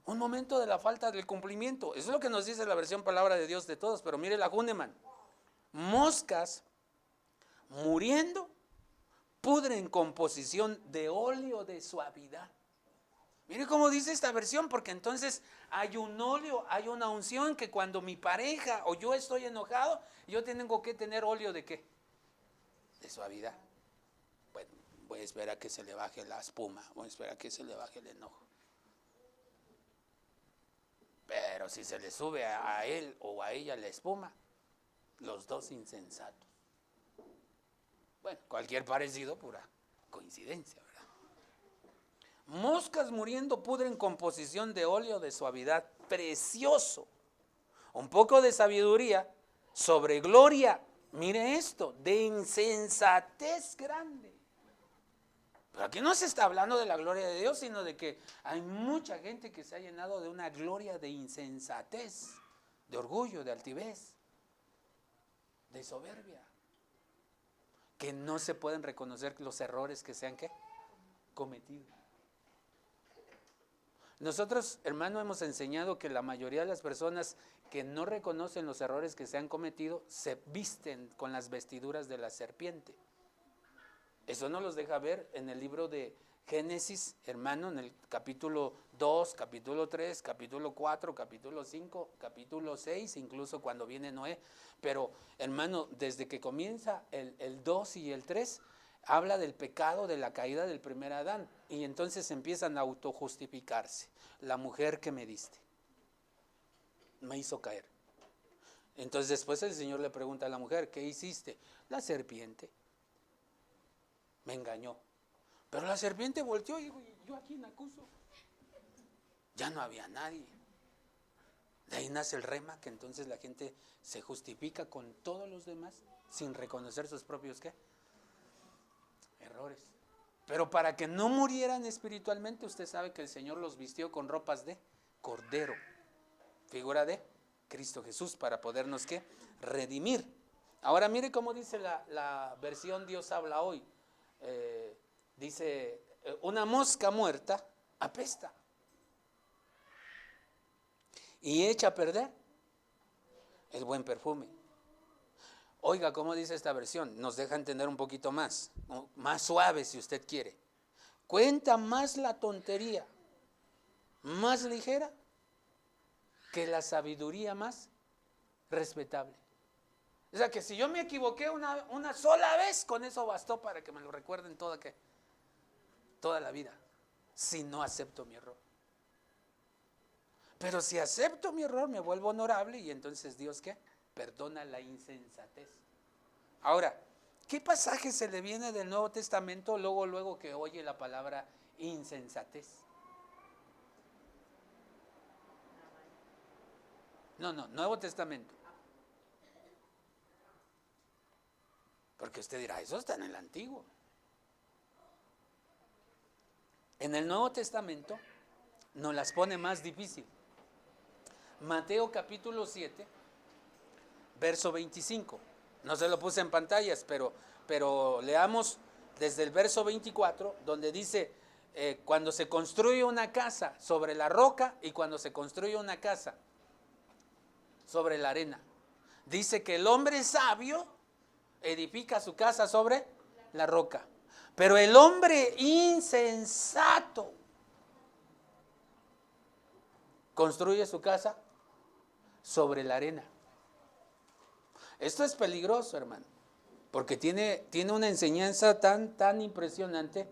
Un momento de la falta del cumplimiento. Eso es lo que nos dice la versión Palabra de Dios de Todos. Pero mire la Huneman. Moscas muriendo pudren con posición de óleo de suavidad. Mire cómo dice esta versión, porque entonces hay un óleo, hay una unción que cuando mi pareja o yo estoy enojado, yo tengo que tener óleo ¿de qué? De suavidad. Bueno, voy a esperar a que se le baje la espuma, voy a esperar a que se le baje el enojo. Pero si se le sube a él o a ella la espuma, los dos insensatos. Bueno, cualquier parecido, pura coincidencia, ¿verdad? Moscas muriendo pudren con posición de óleo de suavidad precioso. Un poco de sabiduría sobre gloria, mire esto, de insensatez grande. Pero aquí no se está hablando de la gloria de Dios, sino de que hay mucha gente que se ha llenado de una gloria de insensatez, de orgullo, de altivez, de soberbia, que no se pueden reconocer los errores que se han cometido. Nosotros, hermano, hemos enseñado que la mayoría de las personas que no reconocen los errores que se han cometido se visten con las vestiduras de la serpiente. Eso nos los deja ver en el libro de Génesis, hermano, en el capítulo 2, capítulo 3, capítulo 4, capítulo 5, capítulo 6, incluso cuando viene Noé. Pero, hermano, desde que comienza el 2 y el 3, habla del pecado, de la caída del primer Adán. Y entonces empiezan a autojustificarse. La mujer que me diste me hizo caer. Entonces después el Señor le pregunta a la mujer, ¿qué hiciste? La serpiente me engañó. Pero la serpiente volteó y dijo, ¿yo a quién acuso? Ya no había nadie. De ahí nace el rema, que entonces la gente se justifica con todos los demás sin reconocer sus propios ¿qué? Errores. Pero para que no murieran espiritualmente, usted sabe que el Señor los vistió con ropas de cordero, figura de Cristo Jesús, para podernos ¿qué? Redimir. Ahora mire cómo dice la versión Dios habla hoy. Dice, una mosca muerta apesta y echa a perder el buen perfume. Oiga, ¿cómo dice esta versión? Nos deja entender un poquito más suave si usted quiere. Cuenta más la tontería, más ligera, que la sabiduría más respetable. O sea que si yo me equivoqué una sola vez, con eso bastó para que me lo recuerden toda toda la vida si no acepto mi error. Pero si acepto mi error, me vuelvo honorable y entonces Dios, ¿qué? Perdona la insensatez. Ahora, ¿qué pasaje se le viene del Nuevo Testamento luego que oye la palabra insensatez? No, Nuevo Testamento. Porque usted dirá, eso está en el Antiguo. En el Nuevo Testamento nos las pone más difícil. Mateo capítulo 7, verso 25. No se lo puse en pantallas, pero leamos desde el verso 24, donde dice, cuando se construye una casa sobre la roca y cuando se construye una casa sobre la arena. Dice que el hombre sabio edifica su casa sobre la roca, pero el hombre insensato construye su casa sobre la arena. Esto es peligroso, hermano, porque tiene una enseñanza tan impresionante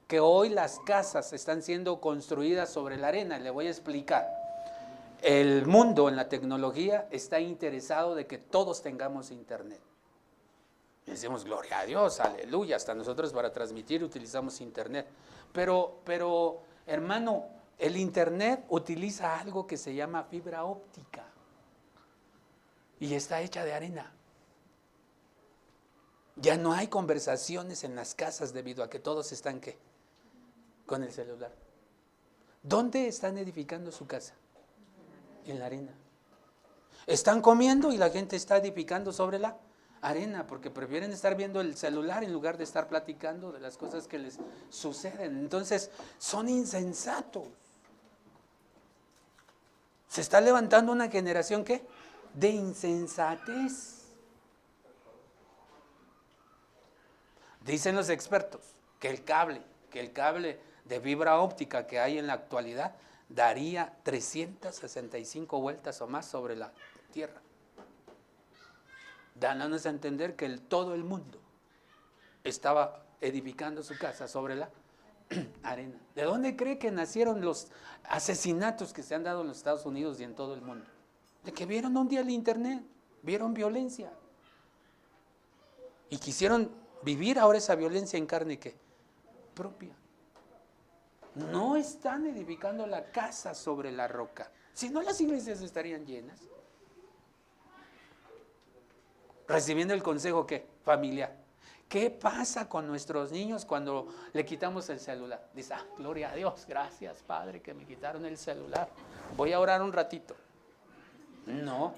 que hoy las casas están siendo construidas sobre la arena. Le voy a explicar. El mundo en la tecnología está interesado de que todos tengamos internet. Y decimos, gloria a Dios, aleluya, hasta nosotros para transmitir utilizamos internet. Pero, hermano, el internet utiliza algo que se llama fibra óptica y está hecha de arena. Ya no hay conversaciones en las casas debido a que todos están, ¿qué? Con el celular. ¿Dónde están edificando su casa? En la arena. Están comiendo y la gente está edificando sobre la arena porque prefieren estar viendo el celular en lugar de estar platicando de las cosas que les suceden. Entonces, son insensatos. Se está levantando una generación, ¿qué? De insensatez. Dicen los expertos que el cable de fibra óptica que hay en la actualidad daría 365 vueltas o más sobre la tierra, dándonos a entender que todo el mundo estaba edificando su casa sobre la arena. ¿De dónde cree que nacieron los asesinatos que se han dado en los Estados Unidos y en todo el mundo? De que vieron un día el internet, vieron violencia y quisieron vivir ahora esa violencia en carne ¿qué? Propia. No están edificando la casa sobre la roca. Si no, las iglesias estarían llenas. Recibiendo el consejo ¿qué? Familiar. ¿Qué pasa con nuestros niños cuando le quitamos el celular? Dice, gloria a Dios, gracias Padre que me quitaron el celular. Voy a orar un ratito. No.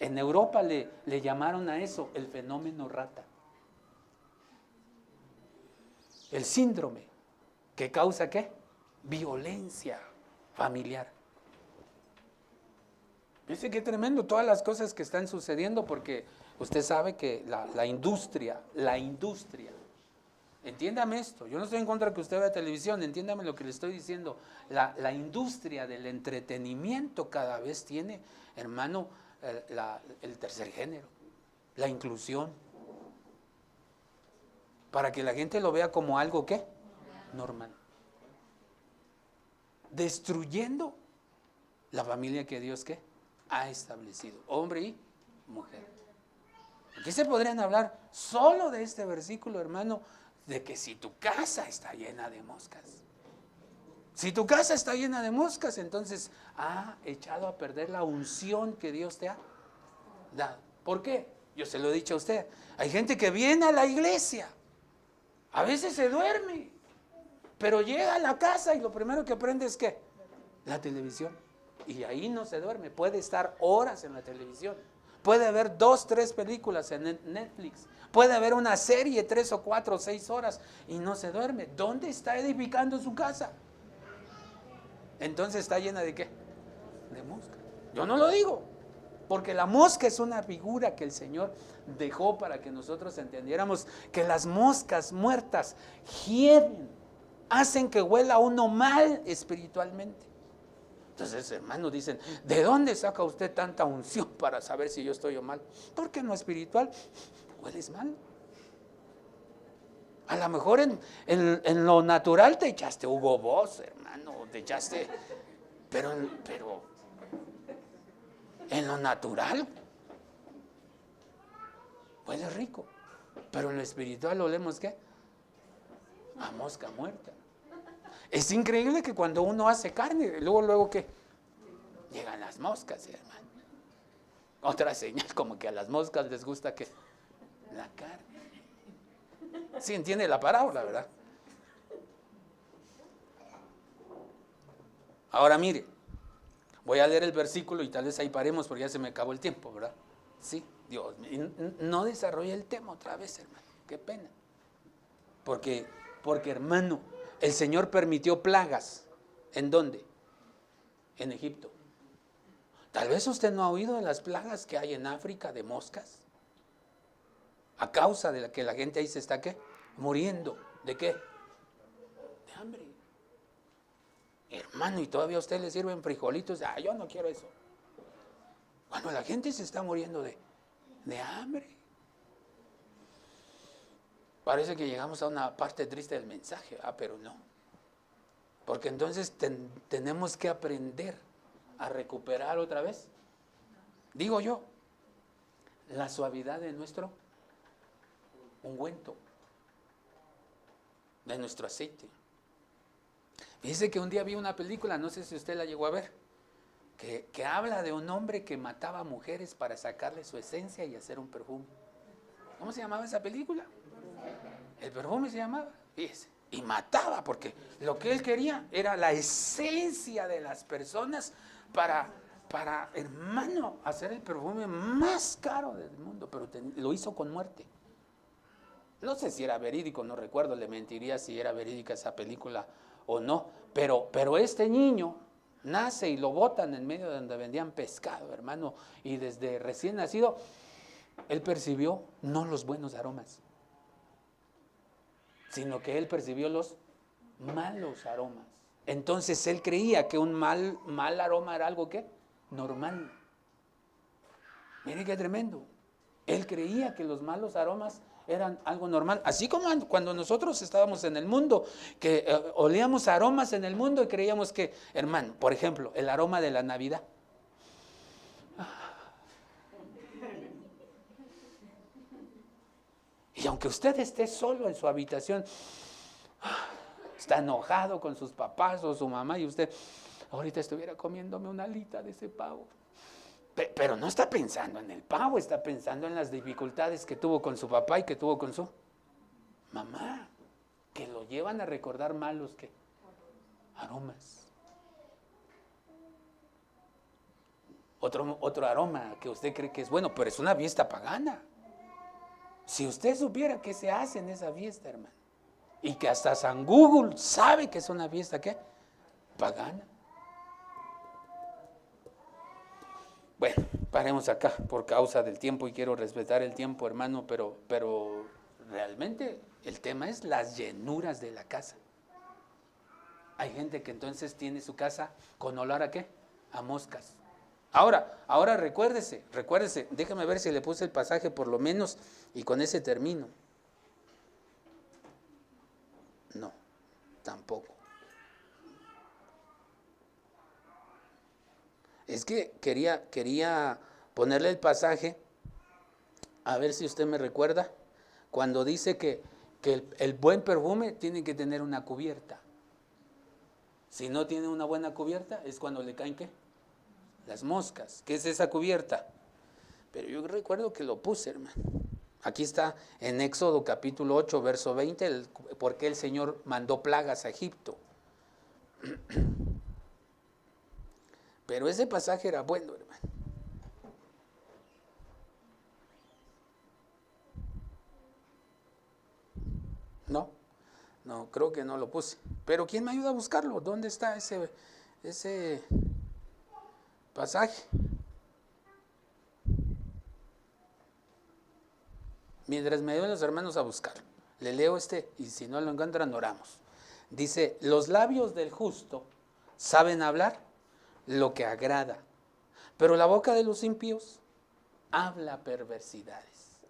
En Europa le llamaron a eso el fenómeno rata. El síndrome que causa ¿qué? Violencia familiar. Dice que tremendo todas las cosas que están sucediendo porque usted sabe que la industria, entiéndame esto, yo no estoy en contra de que usted vea televisión, entiéndame lo que le estoy diciendo, la industria del entretenimiento cada vez tiene, hermano, el tercer género, la inclusión, para que la gente lo vea como algo ¿qué? Normal. Destruyendo la familia que Dios ¿qué? Ha establecido, hombre y mujer. Aquí se podrían hablar solo de este versículo, hermano, de que si tu casa está llena de moscas, si tu casa está llena de moscas, entonces ha echado a perder la unción que Dios te ha dado. ¿Por qué? Yo se lo he dicho a usted, hay gente que viene a la iglesia, a veces se duerme, pero llega a la casa y lo primero que prende es ¿qué? La televisión. Y ahí no se duerme, puede estar horas en la televisión, puede ver 2, 3 películas en Netflix, puede ver una serie 3 o 4 o 6 horas y no se duerme. ¿Dónde está edificando su casa? Entonces está llena de ¿qué? De moscas. Yo no lo digo, porque la mosca es una figura que el Señor dejó para que nosotros entendiéramos que las moscas muertas hieden, hacen que huela uno mal espiritualmente. Entonces, hermanos, dicen, ¿de dónde saca usted tanta unción para saber si yo estoy o mal? Porque no espiritual, hueles mal. A lo mejor en lo natural te echaste Hugo Boss, hermano, te echaste, pero en lo natural huele rico, pero en lo espiritual olemos ¿qué? A mosca muerta. Es increíble que cuando uno hace carne, luego ¿qué? Llegan las moscas, hermano. Otra señal, como que a las moscas les gusta ¿qué? La carne. Sí entiende la parábola, ¿verdad? Ahora mire, voy a leer el versículo y tal vez ahí paremos porque ya se me acabó el tiempo, ¿verdad? Sí, Dios, no desarrollé el tema otra vez, hermano, qué pena. Porque hermano, el Señor permitió plagas. ¿En dónde? En Egipto. Tal vez usted no ha oído de las plagas que hay en África de moscas. A causa de que la gente ahí se está ¿qué? Muriendo. ¿De qué? De hambre. Hermano, y todavía a usted le sirven frijolitos. Yo no quiero eso. Cuando la gente se está muriendo de hambre. Parece que llegamos a una parte triste del mensaje, pero no. Porque entonces tenemos que aprender a recuperar otra vez, digo yo, la suavidad de nuestro ungüento, de nuestro aceite. Fíjese que un día vi una película, no sé si usted la llegó a ver, que habla de un hombre que mataba mujeres para sacarle su esencia y hacer un perfume. ¿Cómo se llamaba esa película? El perfume se llamaba, fíjese. Y mataba, porque lo que él quería era la esencia de las personas para hermano, hacer el perfume más caro del mundo, pero lo hizo con muerte. No sé si era verídico, no recuerdo, le mentiría si era verídica esa película o no, pero este niño nace y lo botan en medio de donde vendían pescado, hermano, y desde recién nacido, él percibió no los buenos aromas, sino que él percibió los malos aromas. Entonces él creía que un mal aroma era algo ¿qué? Normal. Mire qué tremendo. Él creía que los malos aromas eran algo normal. Así como cuando nosotros estábamos en el mundo, que olíamos aromas en el mundo y creíamos que, hermano, por ejemplo, el aroma de la Navidad. Y aunque usted esté solo en su habitación, está enojado con sus papás o su mamá y usted ahorita estuviera comiéndome una alita de ese pavo. Pero no está pensando en el pavo, está pensando en las dificultades que tuvo con su papá y que tuvo con su mamá, que lo llevan a recordar malos ¿qué? Aromas. Otro aroma que usted cree que es bueno, pero es una fiesta pagana. Si usted supiera qué se hace en esa fiesta, hermano, y que hasta San Google sabe que es una fiesta ¿qué? Pagana. Bueno, paremos acá por causa del tiempo y quiero respetar el tiempo, hermano, pero realmente el tema es las llenuras de la casa. Hay gente que entonces tiene su casa con olor ¿a qué? A moscas. Ahora recuérdese, déjame ver si le puse el pasaje por lo menos y con ese termino. No, tampoco. Es que quería ponerle el pasaje, a ver si usted me recuerda, cuando dice que el buen perfume tiene que tener una cubierta. Si no tiene una buena cubierta, es cuando le caen ¿qué? Las moscas. ¿Qué es esa cubierta? Pero yo recuerdo que lo puse, hermano. Aquí está en Éxodo capítulo 8, verso 20, por qué el Señor mandó plagas a Egipto. Pero ese pasaje era bueno, hermano. No, creo que no lo puse. Pero ¿quién me ayuda a buscarlo? ¿Dónde está ese pasaje? Mientras me ayudan los hermanos a buscarlo, le leo y si no lo encuentran, oramos. Dice, los labios del justo saben hablar lo que agrada, pero la boca de los impíos habla perversidades.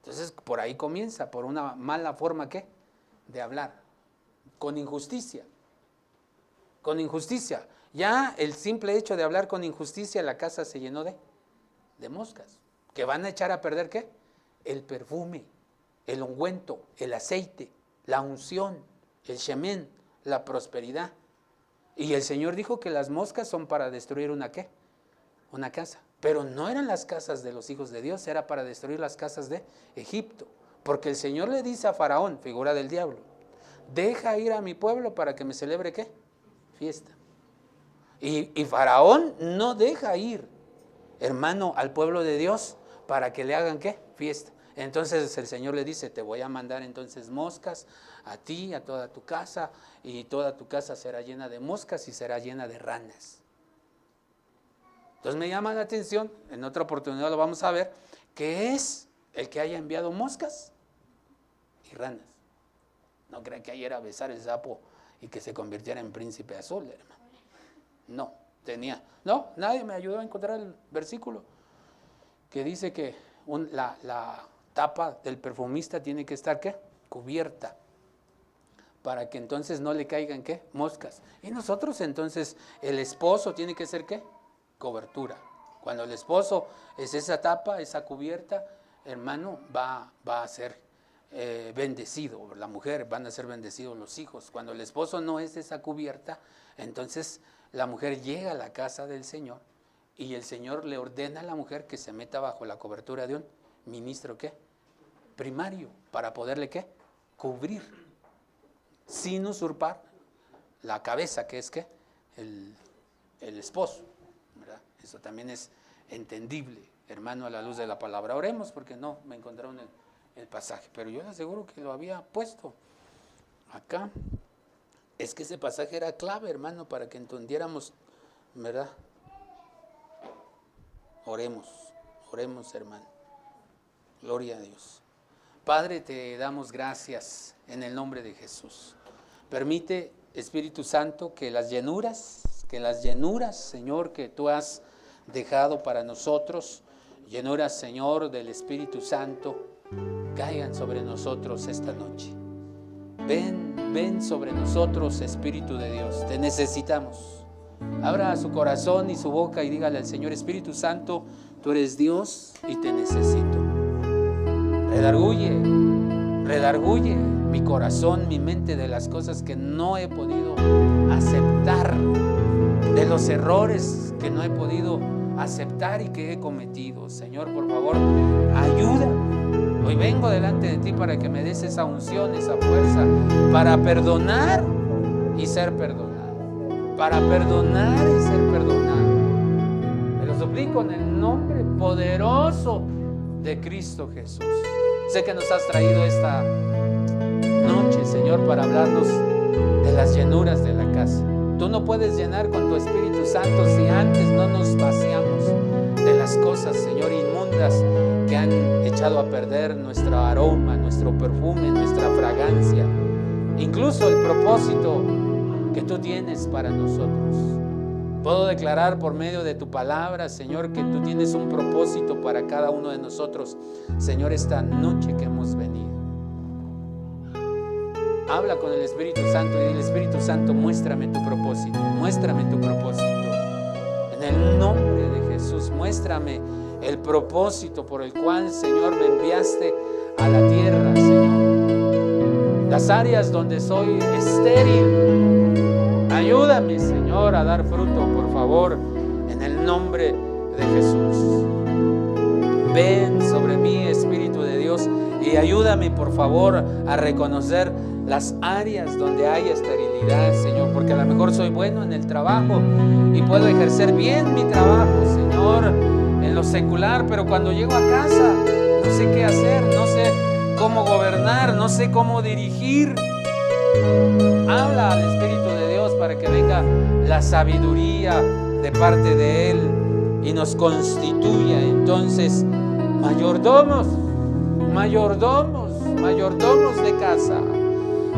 Entonces, por ahí comienza, por una mala forma, ¿qué? De hablar, con injusticia. Con injusticia. Ya el simple hecho de hablar con injusticia, la casa se llenó de moscas, que van a echar a perder, ¿qué? El perfume, el ungüento, el aceite, la unción, el shemen, la prosperidad. Y el Señor dijo que las moscas son para destruir una, ¿qué? Una casa. Pero no eran las casas de los hijos de Dios, era para destruir las casas de Egipto. Porque el Señor le dice a Faraón, figura del diablo, deja ir a mi pueblo para que me celebre, ¿qué? Fiesta. Y Faraón no deja ir, hermano, al pueblo de Dios para que le hagan, ¿qué? Fiesta. Entonces el Señor le dice, te voy a mandar entonces moscas a ti, a toda tu casa, y toda tu casa será llena de moscas y será llena de ranas. Entonces me llama la atención, en otra oportunidad lo vamos a ver, que es el que haya enviado moscas y ranas. No crean que ayer a besar el sapo y que se convirtiera en príncipe azul, hermano. No, nadie me ayudó a encontrar el versículo que dice que la tapa del perfumista tiene que estar, ¿qué? Cubierta, para que entonces no le caigan, ¿qué? Moscas. Y nosotros entonces, el esposo tiene que ser, ¿qué? Cobertura. Cuando el esposo es esa tapa, esa cubierta, hermano, va a ser bendecido, la mujer, van a ser bendecidos los hijos. Cuando el esposo no es esa cubierta, entonces la mujer llega a la casa del Señor y el Señor le ordena a la mujer que se meta bajo la cobertura de un ministro, ¿qué? Primario, para poderle, ¿qué? Cubrir, sin usurpar la cabeza, que es, ¿qué? El esposo, ¿verdad? Eso también es entendible, hermano, a la luz de la palabra. Oremos porque no me encontraron el pasaje, pero yo le aseguro que lo había puesto acá. Es que ese pasaje era clave, hermano, para que entendiéramos, ¿verdad? Oremos, hermano. Gloria a Dios. Padre, te damos gracias en el nombre de Jesús. Permite, Espíritu Santo, que las llenuras, Señor, que tú has dejado para nosotros, llenuras, Señor, del Espíritu Santo, caigan sobre nosotros esta noche. Ven sobre nosotros, Espíritu de Dios, te necesitamos. Abra su corazón y su boca y dígale al Señor, Espíritu Santo, tú eres Dios y te necesito. Redarguye mi corazón, mi mente de las cosas que no he podido aceptar, de los errores que no he podido aceptar y que he cometido. Señor, por favor, ayuda. Hoy vengo delante de ti para que me des esa unción, esa fuerza, para perdonar y ser perdonado. Para perdonar y ser perdonado. Te lo suplico en el nombre poderoso de Cristo Jesús. Sé que nos has traído esta noche, Señor, para hablarnos de las llenuras de la casa. Tú no puedes llenar con tu Espíritu Santo si antes no nos vaciamos de las cosas, Señor, inmundas que han echado a perder nuestro aroma, nuestro perfume, nuestra fragancia, incluso el propósito que tú tienes para nosotros. Puedo declarar por medio de tu palabra, Señor, que tú tienes un propósito para cada uno de nosotros, Señor, esta noche que hemos venido. Habla con el Espíritu Santo y dile, Espíritu Santo, muéstrame tu propósito, muéstrame tu propósito. En el nombre de Jesús, muéstrame el propósito por el cual, Señor, me enviaste a la tierra, Señor. Las áreas donde soy estéril, ayúdame, Señor, a dar fruto, por favor, en el nombre de Jesús. Ven sobre mí, Espíritu de Dios, y ayúdame, por favor, a reconocer las áreas donde hay esterilidad, Señor, porque a lo mejor soy bueno en el trabajo y puedo ejercer bien mi trabajo, Señor, en lo secular, pero cuando llego a casa no sé qué hacer, no sé cómo gobernar, no sé cómo dirigir. Habla al Espíritu de Dios para que venga la sabiduría de parte de Él y nos constituya entonces mayordomos de casa.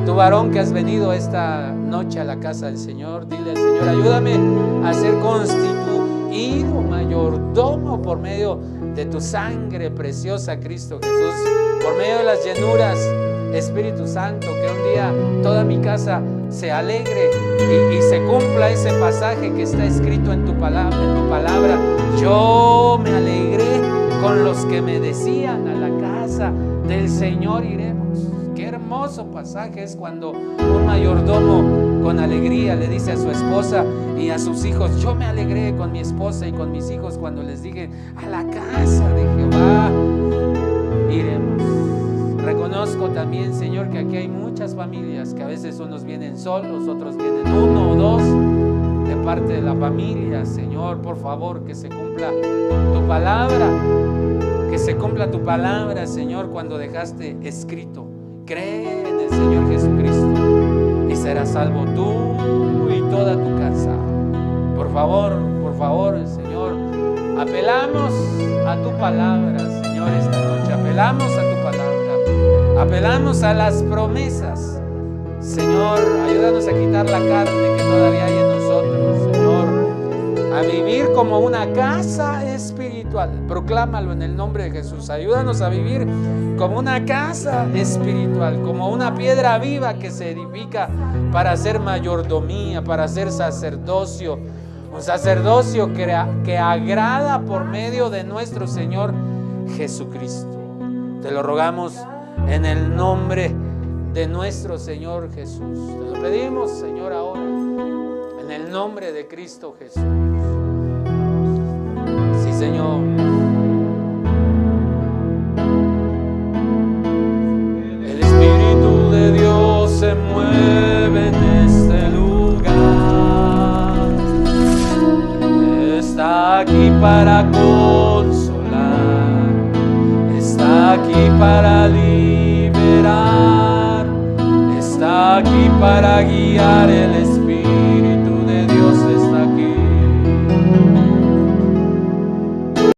Tu varón que has venido esta noche a la casa del Señor, dile al Señor, ayúdame a ser constituido mayordomo por medio de tu sangre preciosa, Cristo Jesús, por medio de las llenuras, Espíritu Santo, que un día toda mi casa se alegre y se cumpla ese pasaje que está escrito en tu palabra. Yo me alegré con los que me decían: a la casa del Señor iremos. Qué hermoso pasaje es cuando un mayordomo con alegría le dice a su esposa y a sus hijos: yo me alegré con mi esposa y con mis hijos cuando les dije: a la casa de Jehová iremos. Reconozco también, Señor, que aquí hay muchas familias que a veces unos vienen solos, otros vienen uno o dos. De parte de la familia, Señor, por favor, que se cumpla tu palabra, que se cumpla tu palabra, Señor, cuando dejaste escrito: cree en el Señor Jesucristo y serás salvo tú y toda tu casa. Por favor, Señor, apelamos a tu palabra, Señor, esta noche. Apelamos a tu palabra, apelamos a las promesas. Señor, ayúdanos a quitar la carne que todavía hay en nosotros, Señor, a vivir como una casa espiritual. Proclámalo en el nombre de Jesús. Ayúdanos a vivir como una casa espiritual, como una piedra viva que se edifica para hacer mayordomía, para hacer sacerdocio, un sacerdocio que agrada por medio de nuestro Señor Jesucristo. Te lo rogamos en el nombre de nuestro Señor Jesús. Te lo pedimos, Señor, ahora, en el nombre de Cristo Jesús. Sí, Señor. El Espíritu de Dios se mueve en este lugar. Está aquí para consolar, está aquí para liberar, está aquí para guiar. El Espíritu